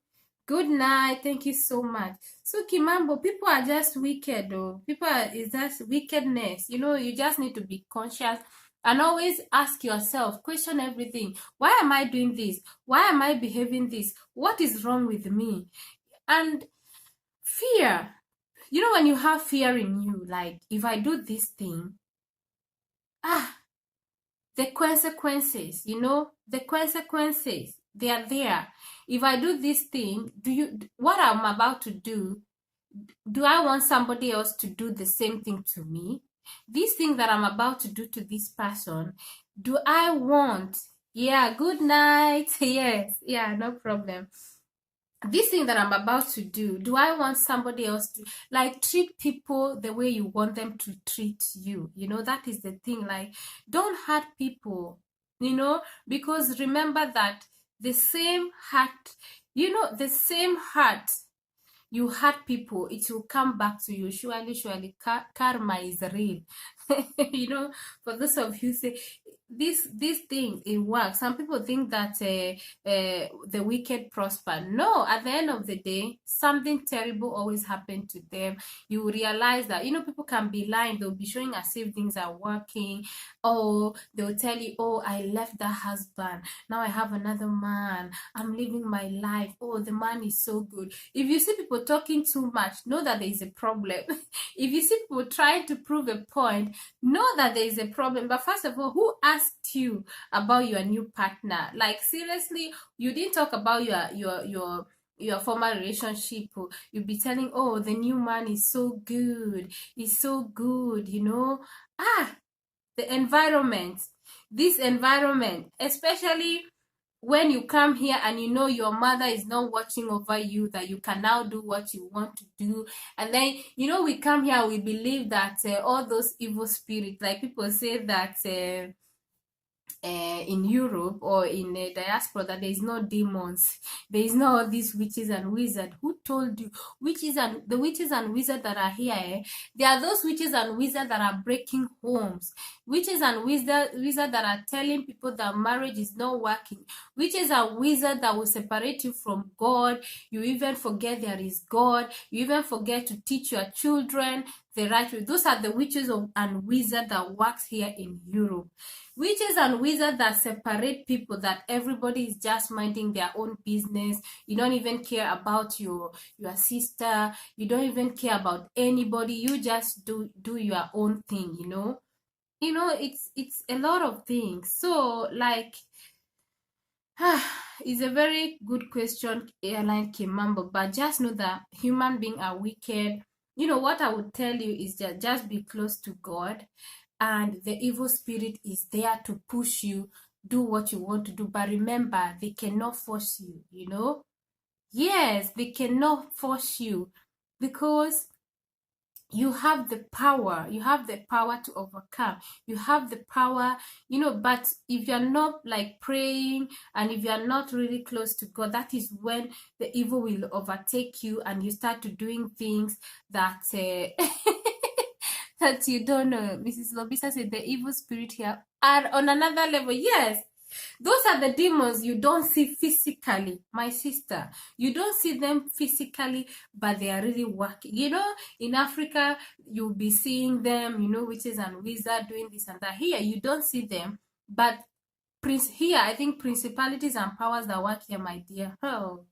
good night. Thank you so much. So Kimambo, people are just wicked though. Is just wickedness. You just need to be conscious, and always ask yourself, question everything. Why am I doing this? Why am I behaving this? What is wrong with me? And fear, when you have fear in you, like, if I do this thing, the consequences, they are there. If I do this thing, what I'm about to do I want somebody else to do the same thing to me? this thing that I'm about to do to this person, do I want, yeah, good night, yes, yeah, no problem. This thing that I'm about to do I want somebody else to like treat people the way you want them to treat you? You know, that is the thing. Like, don't hurt people, you know, because remember that the same heart, you know, the same heart you hurt people, it will come back to you. Surely, surely, karma is real. You know, for those of you say this thing, it works. Some people think that the wicked prosper. No, at the end of the day, something terrible always happened to them. You realize that, you know, people can be lying. They'll be showing as if things are working. Oh, they'll tell you, oh, I left that husband, now I have another man, I'm living my life, oh, the man is so good. If you see people talking too much, know that there is a problem. If you see people trying to prove a point, know that there is a problem. But first of all, who asked you about your new partner? Like, seriously, you didn't talk about your former relationship. You'll be telling, oh, the new man is so good, he's so good, you know. The environment, this environment, especially when you come here and you know your mother is not watching over you, that you can now do what you want to do. And then, you know, we come here, we believe that all those evil spirits, like people say that in Europe or in the diaspora, that there is no demons, there is no all these witches and wizards. Who told you? Witches and the witches and wizards that are here, they are those witches and wizards that are breaking homes, witches and wizards that are telling people that marriage is not working, witches and wizards that will separate you from God. You even forget there is God. You even forget to teach your children the right way. Those are the witches and wizards that works here in Europe. Witches and wizards that separate people, that everybody is just minding their own business. You don't even care about your sister. You don't even care about anybody. You just do your own thing, you know. You know, it's a lot of things. So, like, it's a very good question, Airline Kimambo, but just know that human beings are wicked. You know, what I would tell you is that just be close to God, and the evil spirit is there to push you, do what you want to do. But remember, they cannot force you, you know? Yes, they cannot force you, because you have the power. You have the power to overcome. You have the power, you know. But if you're not like praying, and if you're not really close to God, that is when the evil will overtake you, and you start to doing things that that you don't know. Mrs. Lobisa said the evil spirit here are on another level. Yes, those are the demons you don't see physically, my sister. You don't see them physically, but they are really working. You know, in Africa, you'll be seeing them, you know, witches and wizards doing this and that. Here, you don't see them, but here, I think principalities and powers that work here, my dear. Oh,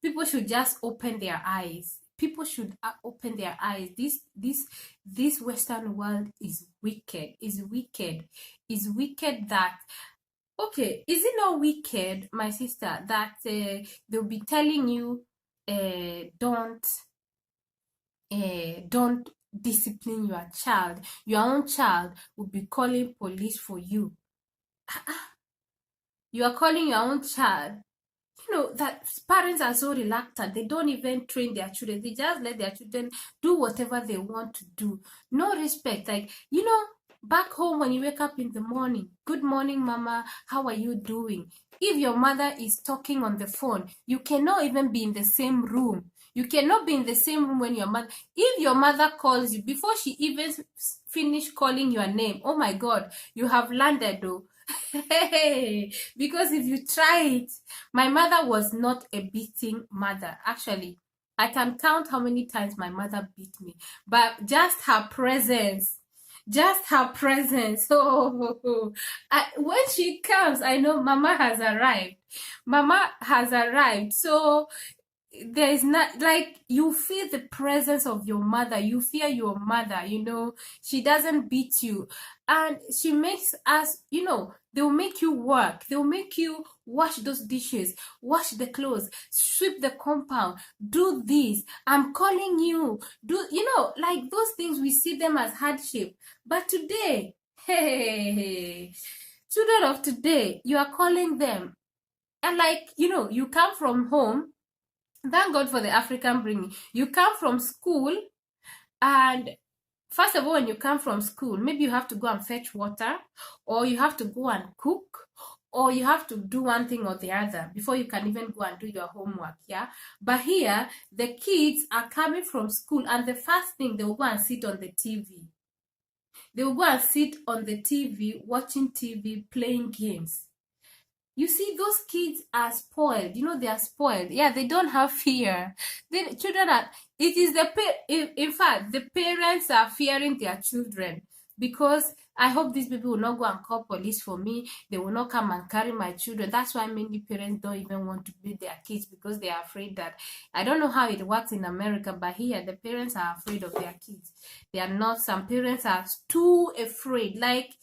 people should just open their eyes. People should open their eyes. This Western world is wicked. Is wicked. Is wicked that. Okay, is it not wicked, my sister, that they'll be telling you don't discipline your child. Your own child will be calling police for you. You are calling your own child. You know that parents are so reluctant. They don't even train their children. They just let their children do whatever they want to do. No respect. Like, you know, back home when you wake up in the morning, good morning, mama, how are you doing? If your mother is talking on the phone, you cannot even be in the same room. You cannot be in the same room when your mother, if your mother calls you, before she even finish calling your name, oh my God, you have landed though. Because if you try it, my mother was not a beating mother. Actually, I can count how many times my mother beat me, but just her presence, oh, when she comes, I know mama has arrived. So there is not, like, you feel the presence of your mother, you fear your mother, she doesn't beat you, and she makes us, they'll make you work, they'll make you wash those dishes, wash the clothes, sweep the compound, do this, I'm calling you, do, like those things, we see them as hardship. But today, hey, children of today, you are calling them, and like, you come from home. Thank God for the African bringing. You come from school, and first of all, when you come from school, maybe you have to go and fetch water, or you have to go and cook, or you have to do one thing or the other before you can even go and do your homework. Yeah. But here, the kids are coming from school, and the first thing, they will go and sit on the TV. They will go and sit on the TV, watching TV, playing games. You see, those kids are spoiled. They are spoiled. Yeah, they don't have fear. The children are, it is in fact, the parents are fearing their children, because I hope these people will not go and call police for me. They will not come and carry my children. That's why many parents don't even want to beat their kids, because they are afraid that, I don't know how it works in America, but here the parents are afraid of their kids. They are not, some parents are too afraid. Like,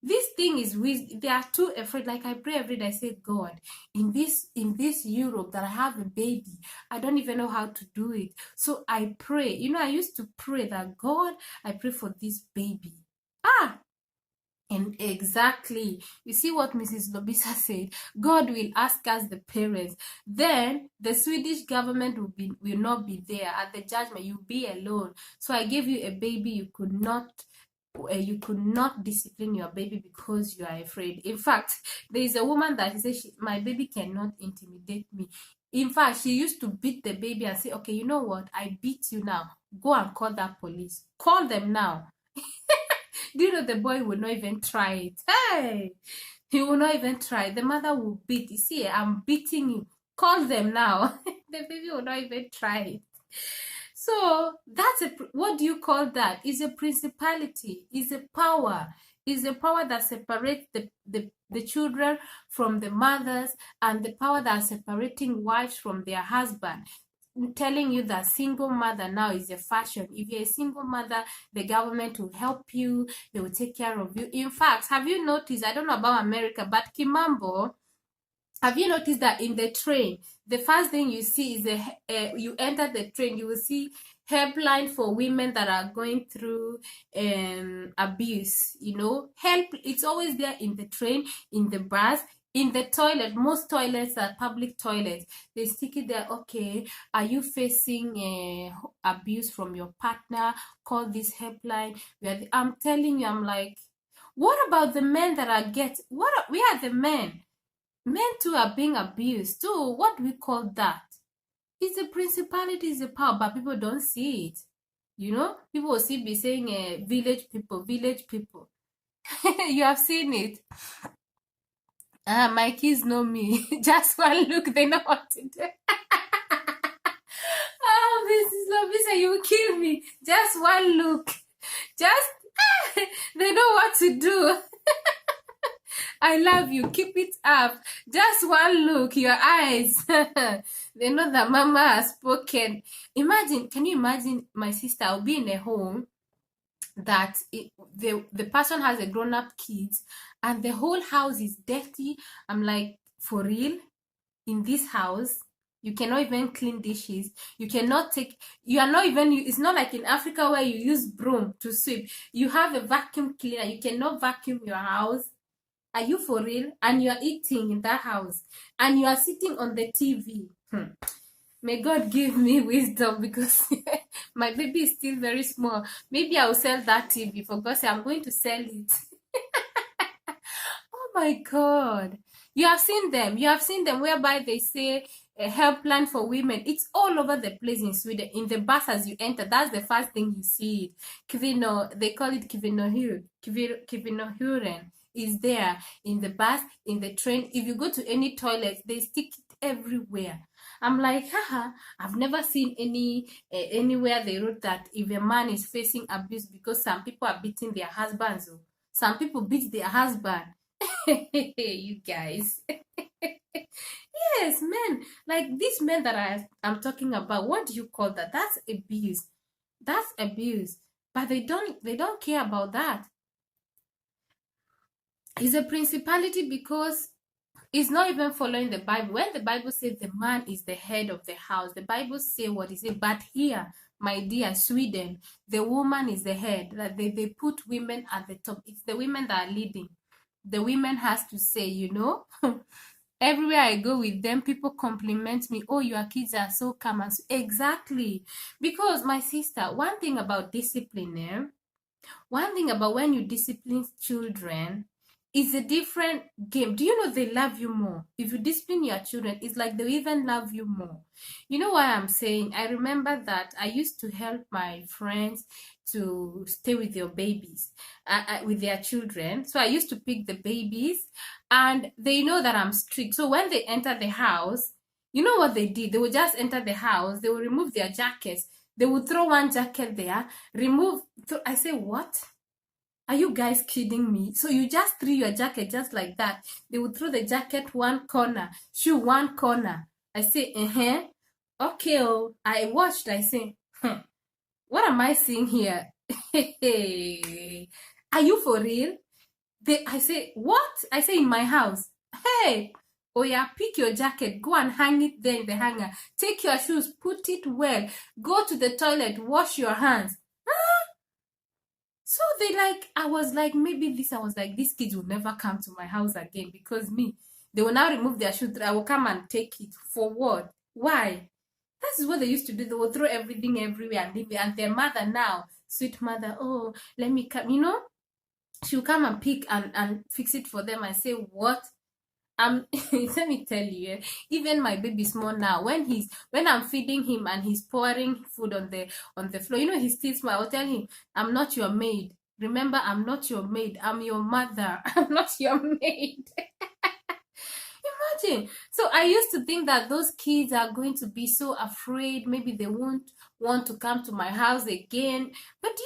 this thing is with, they are too afraid. Like, I pray every day, I say, God, in this Europe that I have a baby, I don't even know how to do it. So I pray, I used to pray that, God, I pray for this baby. And exactly, you see what Mrs. Lobisa said, God will ask us, the parents. Then the Swedish government will not be there at the judgment. You'll be alone. So I gave you a baby, you could not discipline your baby because you are afraid. In fact, there is a woman that says, my baby cannot intimidate me. In fact, she used to beat the baby and say, okay, you know what, I beat you now, go and call that police, call them now. Do you know the boy will not even try it? Hey, he will not even try. The mother will beat. You see, I'm beating you, call them now. The baby will not even try it. So that's what do you call that? Is a principality, is a power, that separates the children from the mothers, and the power that's separating wives from their husband. Telling you that single mother now is a fashion. If you're a single mother, the government will help you, they will take care of you. In fact, have you noticed, I don't know about America, but Kimambo, have you noticed that in the train, the first thing you see is you enter the train, you will see helpline for women that are going through abuse. Help, it's always there in the train, in the bus, in the toilet. Most toilets are public toilets. They stick it there. Okay, are you facing abuse from your partner? Call this helpline. I'm telling you, I'm like, what about the men that are where are the men? Men too are being abused too. What do we call that? It's a principality, it's a power, but people don't see it. People will still be saying village people, village people. You have seen it. My kids know me. Just one look, they know what to do. Oh, Mrs. Lobisa, you will kill me. Just one look. They know what to do. I love you. Keep it up. Just one look, your eyes. They know that mama has spoken. Can you imagine, my sister, I'll be in a home that the person has a grown-up kids, and the whole house is dirty. I'm like, for real? In this house? You cannot even clean dishes. It's not like in Africa where you use broom to sweep. You have a vacuum cleaner. You cannot vacuum your house. Are you for real? And you are eating in that house, and you are sitting on the TV. May God give me wisdom, because my baby is still very small. Maybe I will sell that TV. For God's sake, I'm going to sell it. Oh my God. You have seen them whereby they say a helpline for women. It's all over the place in Sweden. In the bus as you enter, that's the first thing you see. They call it Kvinnohuren. Is there in the bus, in the train. If you go to any toilet, they stick it everywhere. I'm like, haha, I've never seen anywhere they wrote that if a man is facing abuse, because some people are beating their husbands. Some people beat their husband. You guys. Yes, men. Like these men that I'm talking about, what do you call that? That's abuse. That's abuse. But they don't care about that. It's a principality because it's not even following the Bible. When the Bible says the man is the head of the house, the Bible say what is it? But here, my dear Sweden, the woman is the head. That they put women at the top. It's the women that are leading. The women has to say, everywhere I go with them, people compliment me. Oh, your kids are so calm and exactly. Because my sister, one thing about discipline, one thing about when you discipline children is a different game. Do you know they love you more? If you discipline your children, it's like they even love you more. You know why I'm saying? I remember that I used to help my friends to stay with their babies, with their children. So I used to pick the babies, and they know that I'm strict. So when they enter the house, you know what they did? They would just enter the house, they would remove their jackets, they would throw one jacket there, remove. I say, what? Are you guys kidding me? So you just threw your jacket just like that. They would throw the jacket one corner, shoe one corner. I say, okay, oh. I watched, I say, what am I seeing here? Are you for real? I say, what? I say, in my house. Hey, oh yeah, pick your jacket, go and hang it there in the hanger. Take your shoes, put it well. Go to the toilet, wash your hands. So I was like, I was like, these kids will never come to my house again because they will now remove their shoes. I will come and take it. For what? Why? That is what they used to do. They will throw everything everywhere and leave it. And their mother now, sweet mother, oh, let me come, she'll come and pick and fix it for them and say, what? Let me tell you, even my baby small now, when I'm feeding him and he's pouring food on the floor, he's still small. I'll tell him, I'm not your maid. Remember, I'm not your maid. I'm your mother. I'm not your maid. Imagine. So I used to think that those kids are going to be so afraid. Maybe they won't want to come to my house again. But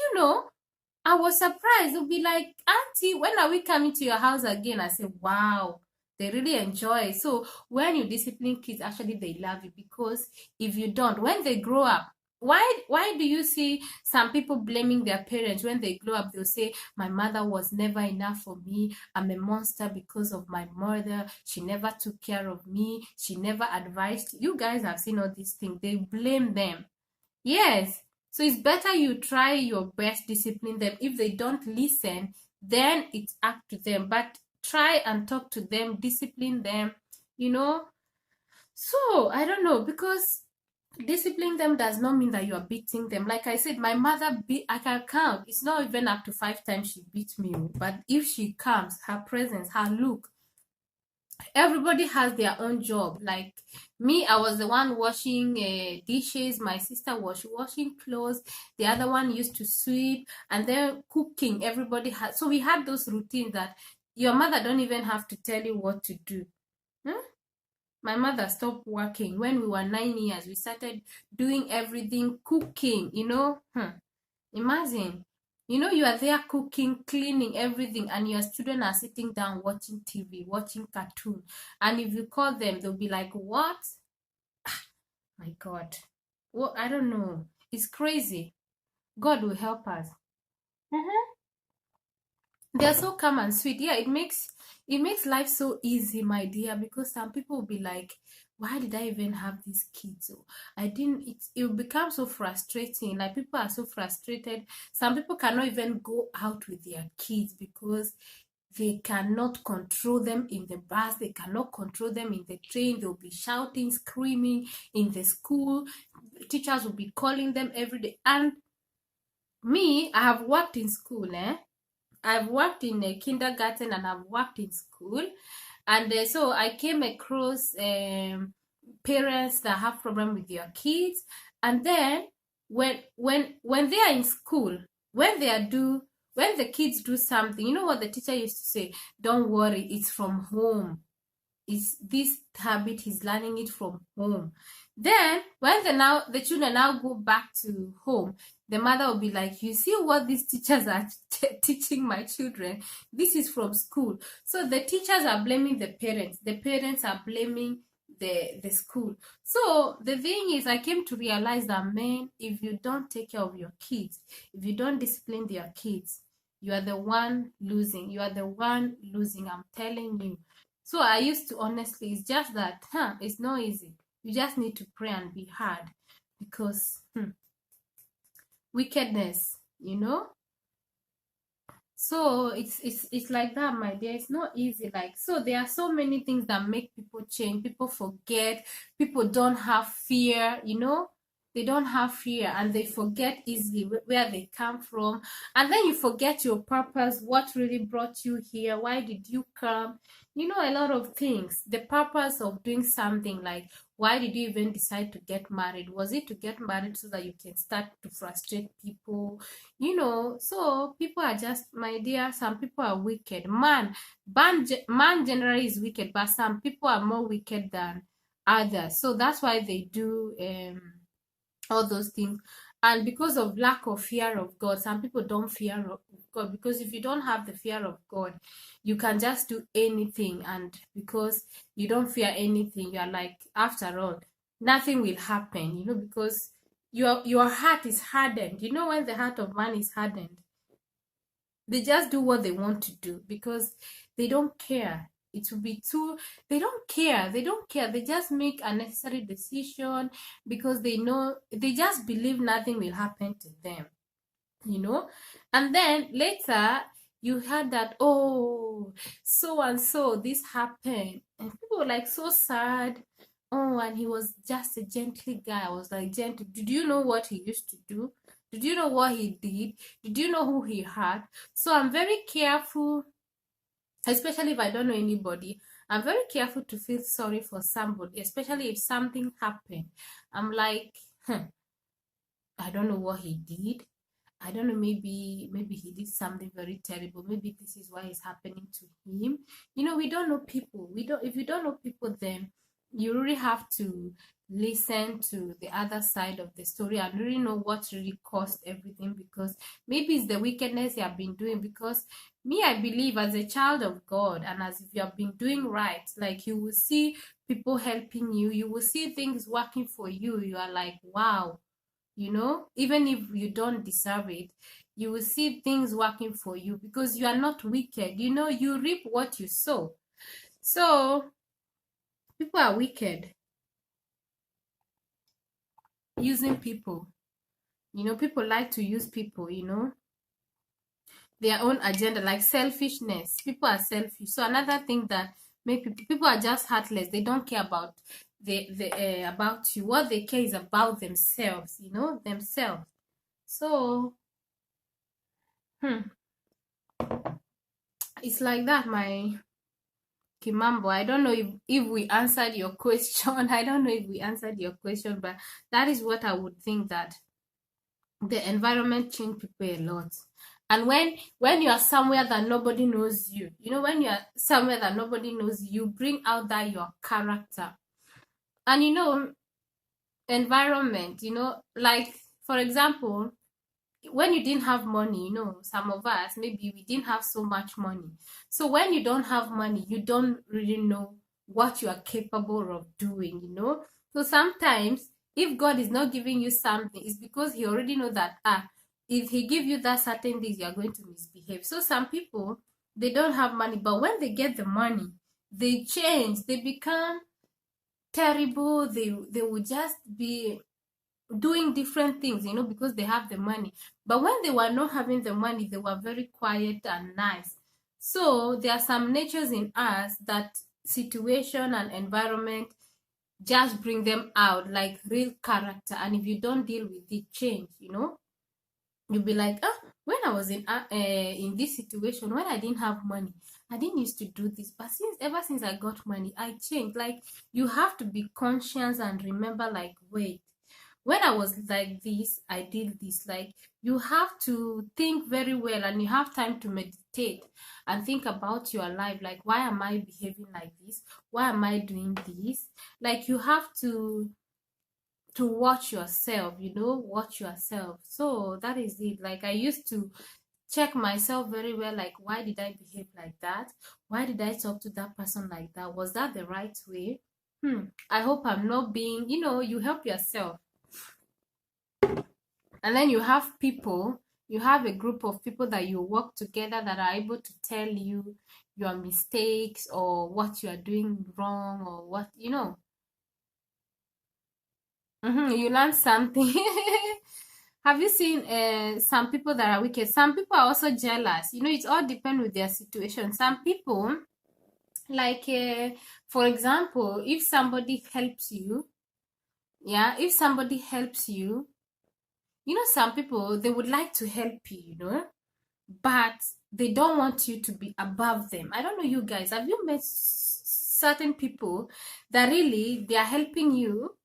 I was surprised. They'll be like, Auntie, when are we coming to your house again? I said, wow, they really enjoy it. So when you discipline kids, actually they love you, because if you don't, when they grow up, why do you see some people blaming their parents when they grow up? They'll say, my mother was never enough for me. I'm a monster because of my mother. She never took care of me. She never advised. You guys have seen all these things. They blame them. Yes. So it's better you try your best, discipline them. If they don't listen, then it's up to them. But try and talk to them, discipline them, you know. So I don't know, because disciplining them does not mean that you are beating them. Like I said, my mother I can count. It's not even up to 5 times she beat me. But if she comes, her presence, her look, everybody has their own job. Like me, I was the one washing dishes. My sister was washing clothes. The other one used to sweep, and then cooking. Everybody had, so we had those routines that your mother don't even have to tell you what to do. Hmm? My mother stopped working when we were 9 years. We started doing everything, cooking. Imagine, you are there cooking, cleaning, everything, and your students are sitting down watching TV, watching cartoon. And if you call them, they'll be like, what? My God. Well, I don't know. It's crazy. God will help us. Mhm. They're so calm and sweet. Yeah, it makes life so easy, my dear, because some people will be like, why did I even have these kids? So I didn't it will become so frustrating. Like, people are so frustrated. Some people cannot even go out with their kids because they cannot control them in the bus, they cannot control them in the train. They'll be shouting, screaming in the school. Teachers will be calling them every day. And me, I have worked in school, I've worked in a kindergarten and I've worked in school, and so I came across parents that have problem with their kids, and then when they are in school, when the kids do something, you know what the teacher used to say? Don't worry, it's from home. Is this habit, he's learning it from home. Then when the children now go back to home, the mother will be like, you see what these teachers are teaching my children? This is from school. So the teachers are blaming the parents are blaming the school. So the thing is, I came to realize that, man, if you don't take care of your kids, if you don't discipline your kids, you are the one losing. You are the one losing, I'm telling you. So I used to, honestly, it's just that it's not easy. You just need to pray and be hard, because wickedness, so it's like that, my dear. It's not easy. Like, so there are so many things that make people change. People forget. People don't have fear. They don't have fear, and they forget easily where they come from. And then you forget your purpose. What really brought you here? Why did you come? A lot of things. The purpose of doing something, like, why did you even decide to get married? Was it to get married so that you can start to frustrate people? So people are just, my dear, some people are wicked. Man generally is wicked, but some people are more wicked than others. So that's why they do all those things. And because of lack of fear of God, some people don't fear of God, because if you don't have the fear of God, you can just do anything. And because you don't fear anything, you're like, after all, nothing will happen, because your heart is hardened. When the heart of man is hardened, they just do what they want to do, because they don't care. It will be too, they don't care, they just make unnecessary decision, because they just believe nothing will happen to them. And then later you heard that, oh, so and so this happened, and people were like so sad. Oh, and he was just a gently guy. I was like, gentle, did you know what he used to do? Did you know what he did you know who he had? So I'm very careful, especially if I don't know anybody. I'm very careful to feel sorry for somebody, especially if something happened. I'm like, I don't know what he did. I don't know, maybe he did something very terrible. Maybe this is why it's happening to him. We don't know people. If you don't know people, then you really have to listen to the other side of the story and really know what really caused everything, because maybe it's the wickedness you have been doing. Because me, I believe, as a child of God, and as if you have been doing right, like, you will see people helping you, you will see things working for you. You are like, wow, even if you don't deserve it, you will see things working for you, because you are not wicked. You reap what you sow. So people are wicked, using people. People like to use people, their own agenda, like selfishness. People are selfish. So another thing that make people are just heartless. They don't care about about you. What they care is about themselves, themselves. So it's like that, my Kimambo. I don't know if we answered your question. I don't know if we answered your question, but that is what I would think, that the environment change people a lot. And when you are somewhere that nobody knows you, when you are somewhere that nobody knows you, you bring out that your character. And environment, like, for example, when you didn't have money, some of us, maybe we didn't have so much money. So when you don't have money, you don't really know what you are capable of doing. So sometimes, if God is not giving you something, it's because he already know that, if he give you that certain things, you are going to misbehave. So some people, they don't have money, but when they get the money, they change, they become terrible. They will just be doing different things, because they have the money. But when they were not having the money, they were very quiet and nice. So there are some natures in us that situation and environment just bring them out, like real character. And if you don't deal with it, change, you'll be like, when I was in this situation, when I didn't have money, I didn't used to do this, but ever since I got money, I changed. Like, you have to be conscious and remember, like, wait, when I was like this, I did this. Like, you have to think very well, and you have time to meditate and think about your life. Like, why am I behaving like this? Why am I doing this? Like, you have to to watch yourself, watch yourself. So that is it. Like, I used to check myself very well, like, why did I behave like that? Why did I talk to that person like that? Was that the right way? I hope I'm not being, you help yourself. And then you have a group of people that you work together that are able to tell you your mistakes or what you are doing wrong, or what, you learn something. Have you seen some people that are wicked? Some people are also jealous. It all depends with their situation. Some people, like, for example, if somebody helps you, yeah, if somebody helps you, some people, they would like to help you, but they don't want you to be above them. I don't know, you guys, have you met certain people that really, they are helping you?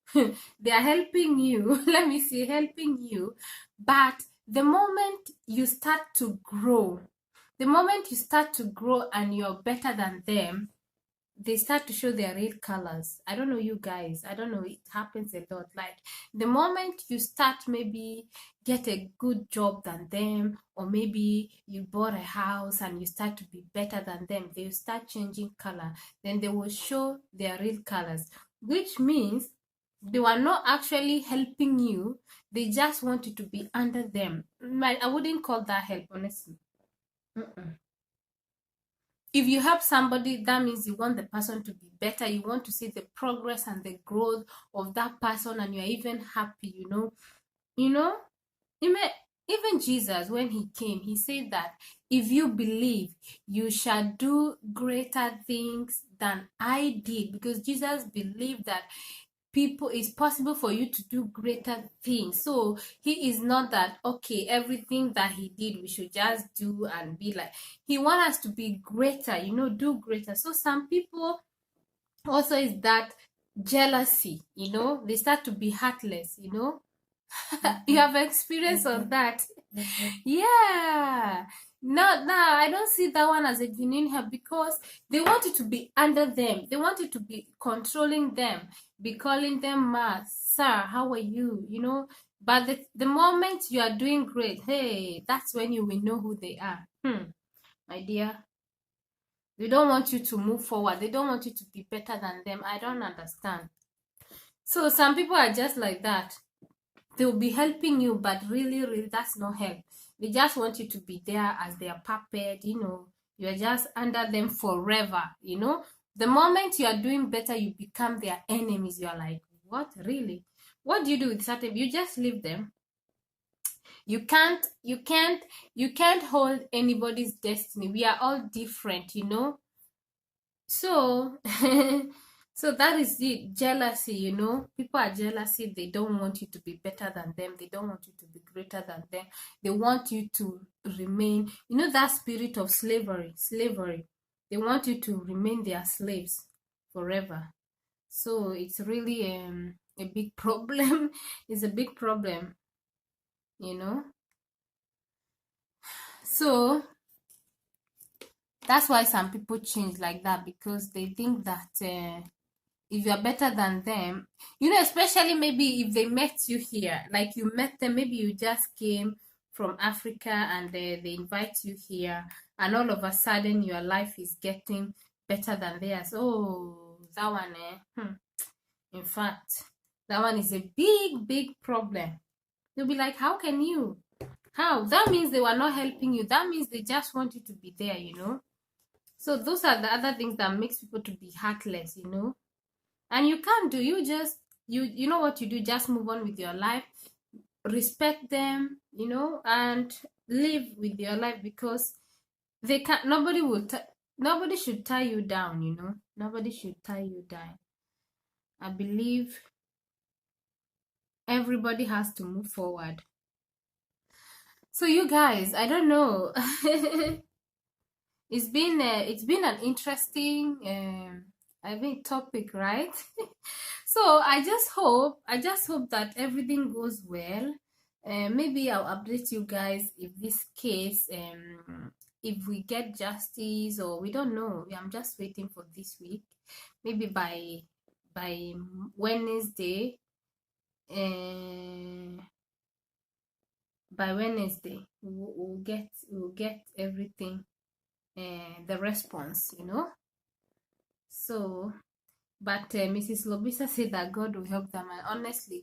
They are helping you. Let me see, helping you. But the moment you start to grow, and you're better than them, they start to show their real colors. I don't know, you guys. I don't know. It happens a lot. Like, the moment you start, maybe get a good job than them, or maybe you bought a house and you start to be better than them, they will start changing color. Then they will show their real colors, which means they were not actually helping you. They just want you to be under them. I wouldn't call that help, honestly. Mm-mm. If you help somebody, that means you want the person to be better. You want to see the progress and the growth of that person, and you're even happy, you know even even Jesus, when he came, he said that if you believe, you shall do greater things than I did, because Jesus believed that people, it's possible for you to do greater things. So he is not that, okay, everything that he did we should just do and be like. He wants us to be greater, do greater. So some people also is that jealousy, they start to be heartless. You have experience on that. Yeah. No, no, I don't see that one as a genuine help, because they want you to be under them. They want you to be controlling them, be calling them ma, sir, how are you? But the moment you are doing great, hey, that's when you will know who they are. My dear. They don't want you to move forward. They don't want you to be better than them. I don't understand. So some people are just like that. They'll be helping you, but really, really, that's not help. They just want you to be there as their puppet. You're just under them forever. The moment you are doing better, you become their enemies. You're like, what? Really? What do you do with certain? You just leave them. You can't hold anybody's destiny. We are all different. So so that is the jealousy. People are jealousy. They don't want you to be better than them. They don't want you to be greater than them. They want you to remain, that spirit of slavery. They want you to remain their slaves forever. So it's really a big problem. It's a big problem, you know so that's why some people change like that, because they think that if you're better than them, especially maybe if they met you here, like you met them, maybe you just came from Africa and they invite you here, and all of a sudden your life is getting better than theirs. Oh, that one, in fact, that one is a big, big problem. They'll be like, how can you? How? That means they were not helping you. That means they just want you to be there, So those are the other things that makes people to be heartless, And you can't do, you know what you do, just move on with your life, respect them, and live with your life, because they can't, nobody should tie you down, Nobody should tie you down. I believe everybody has to move forward. So you guys, I don't know. It's been an interesting I think topic, right? So I just hope that everything goes well. Maybe I'll update you guys if this case, if we get justice, or we don't know. I'm just waiting for this week. Maybe by Wednesday, uh, by Wednesday we'll get everything, the response, So, but Mrs. Lobisa said that God will help them, and honestly,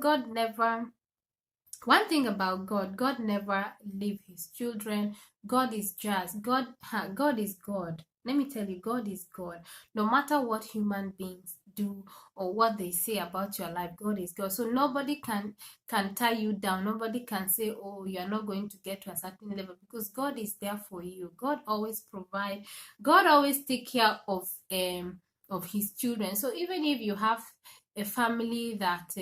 God never. One thing about God never leave His children. God is just God is God. Let me tell you, God is God. No matter what human beings do or what they say about your life, God is God. So nobody can tie you down. Nobody can say, "Oh, you are not going to get to a certain level," because God is there for you. God always provide. God always take care of His children. So even if you have a family that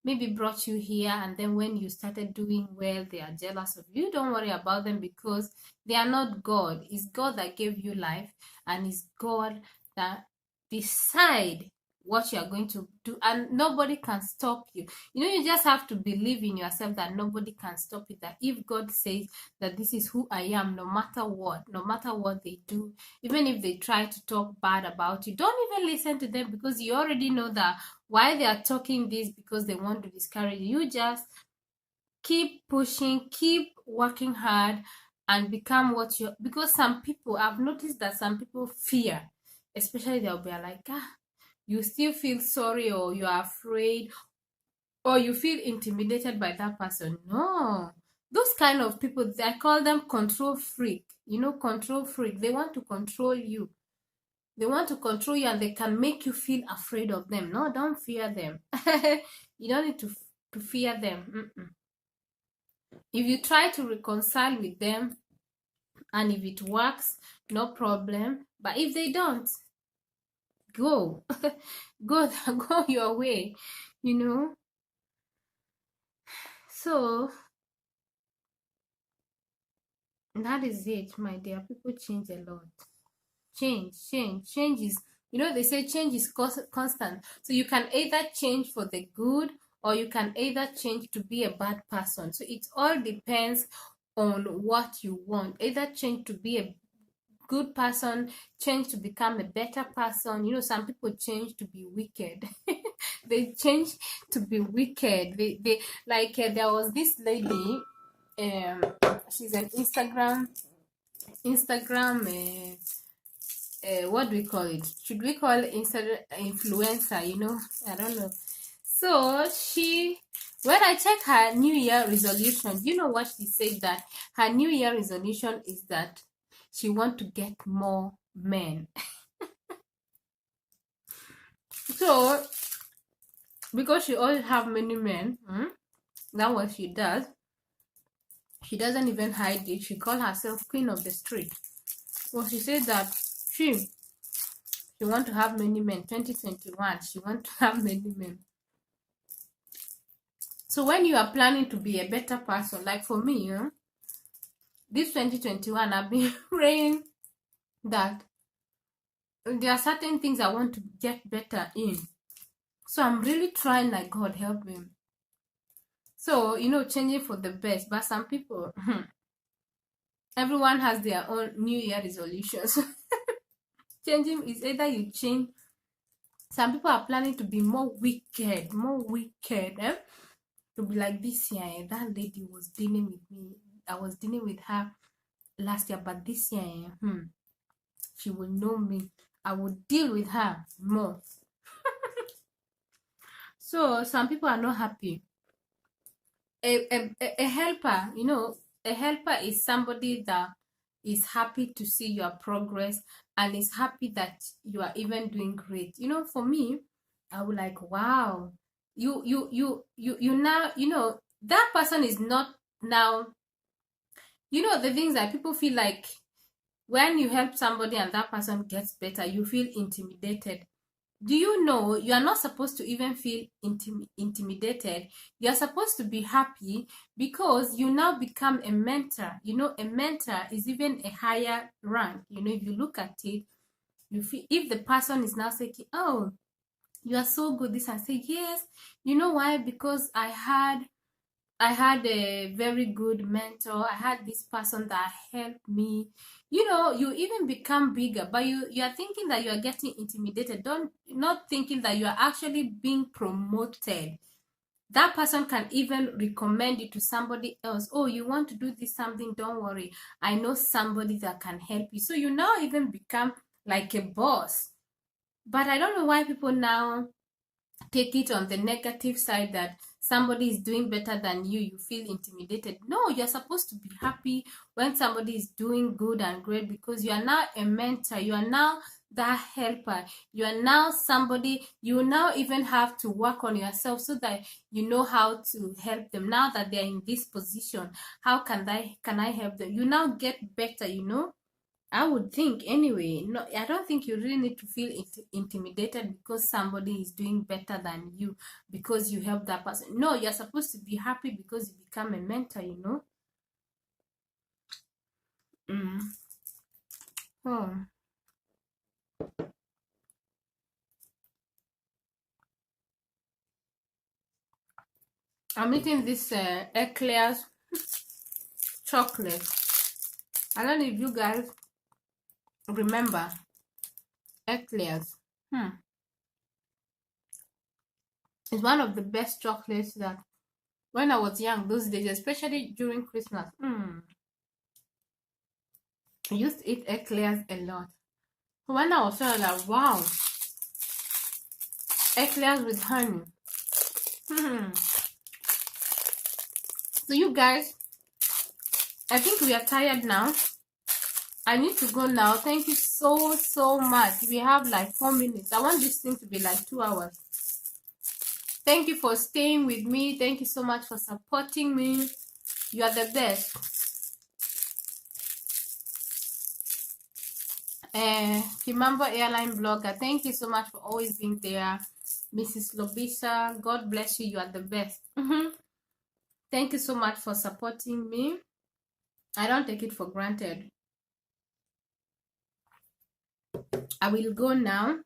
maybe brought you here, and then when you started doing well they are jealous of you, don't worry about them, because they are not God. It's God that gave you life, and it's God that decide what you are going to do, and nobody can stop you. You just have to believe in yourself that nobody can stop it, that if God says that this is who I am, no matter what they do, even if they try to talk bad about you, don't even listen to them, because you already know that why they are talking this, because they want to discourage you. You just keep pushing, keep working hard, and become what you, because some people, I've noticed that some people fear, especially they'll be like, you still feel sorry, or you're afraid, or you feel intimidated by that person. No, those kind of people, I call them control freak. Control freak, they want to control you. They want to control you, and they can make you feel afraid of them. No, don't fear them. You don't need to fear them. Mm-mm. If you try to reconcile with them, and if it works, no problem. But if they don't, go. go go your way, you know so that is it, my dear. People change a lot. Change is, they say change is constant. So you can either change for the good, or you can either change to be a bad person. So it all depends on what you want. Either change to be a good person, change to become a better person. Some people change to be wicked. They change to be wicked. They like, there was this lady, she's an Instagram what do we call it? Should we call it influencer? I don't know. So when I check her New Year resolution, you know what she said? That her New Year resolution is that she want to get more men. So because she always have many men, that's what she does. She doesn't even hide it. She call herself Queen of the Street. Well, she said that she want to have many men. 2021, she want to have many men. So when you are planning to be a better person, like for me, this 2021, I've been praying that there are certain things I want to get better in. So I'm really trying, like, God help me. So, changing for the best. But some people, everyone has their own New Year resolutions. Changing is either you change. Some people are planning to be more wicked, to be like this year. That lady was dealing with me. I was dealing with her last year, but this year, she will know me. I will deal with her more. So some people are not happy. A helper, a helper is somebody that is happy to see your progress, and is happy that you are even doing great. For me, I would like, wow, you now, that person is not now, the things that people feel like when you help somebody and that person gets better, you feel intimidated. Do you know you are not supposed to even feel intimidated? You are supposed to be happy, because you now become a mentor. A mentor is even a higher rank. If you look at it, you feel, if the person is now saying, oh, you are so good, this, and say, yes, you know why? Because I had a very good mentor. I had this person that helped me. You even become bigger, but you are thinking that you are getting intimidated. Not thinking that you are actually being promoted. that person can even recommend you to somebody else. Oh, you want to do this something, don't worry, I know somebody that can help you. So you now even become like a boss. But I don't know why people now take it on the negative side, that somebody is doing better than you feel intimidated. No, you're supposed to be happy when somebody is doing good and great, because you are now a mentor, you are now that helper, you are now somebody, you now even have to work on yourself so that you know how to help them. Now that they're in this position, how can I help them? You now get better, I would think anyway. No, I don't think you really need to feel intimidated because somebody is doing better than you, because you help that person. No, you're supposed to be happy because you become a mentor. Mm. Oh, I'm eating this eclairs chocolate. I don't know if you guys remember eclairs. It's one of the best chocolates that when I was young, those days, especially during Christmas. I used to eat eclairs a lot. When I was young, like, wow, eclairs with honey. So you guys, I think we are tired now. I need to go now. Thank you so much. We have like 4 minutes. I want this thing to be like 2 hours. Thank you for staying with me. Thank you so much for supporting me. You are the best. Kimambo Airline Blogger, thank you so much for always being there. Mrs. Lobisa, God bless you. You are the best. Thank you so much for supporting me. I don't take it for granted. I will go now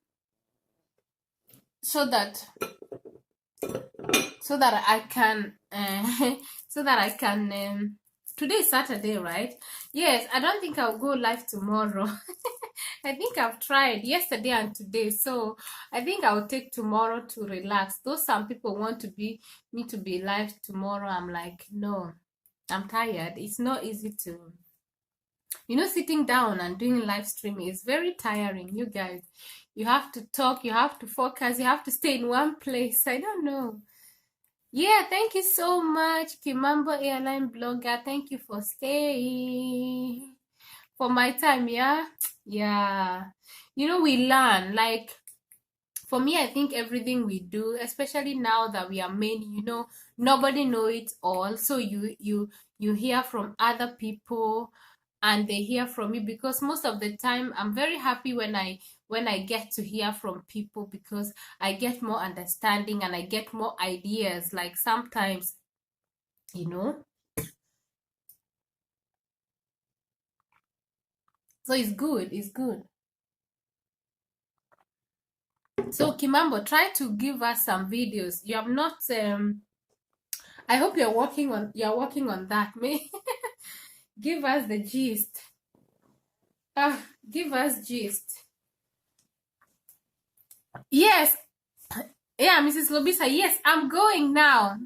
so that I can today is Saturday, right? Yes, I don't think I'll go live tomorrow. I think I've tried yesterday and today, so I think I'll take tomorrow to relax. Though some people want me to be live tomorrow, I'm like, no, I'm tired. It's not easy to, sitting down and doing live streaming is very tiring, you guys. You have to talk, you have to focus, you have to stay in one place. I don't know. Yeah, thank you so much, Kimambo Airline Blogger. Thank you for staying for my time, yeah? Yeah. We learn. Like, for me, I think everything we do, especially now that we are many, nobody know it all. So you hear from other people and they hear from you, because most of the time I'm very happy when I get to hear from people, because I get more understanding and I get more ideas. Like sometimes, you know. So it's good. It's good. So Kimambo, try to give us some videos. You have not I hope you're working on that. May give us the gist. Give us gist. Yes. Yeah, Mrs. Lobisa. Yes, I'm going now.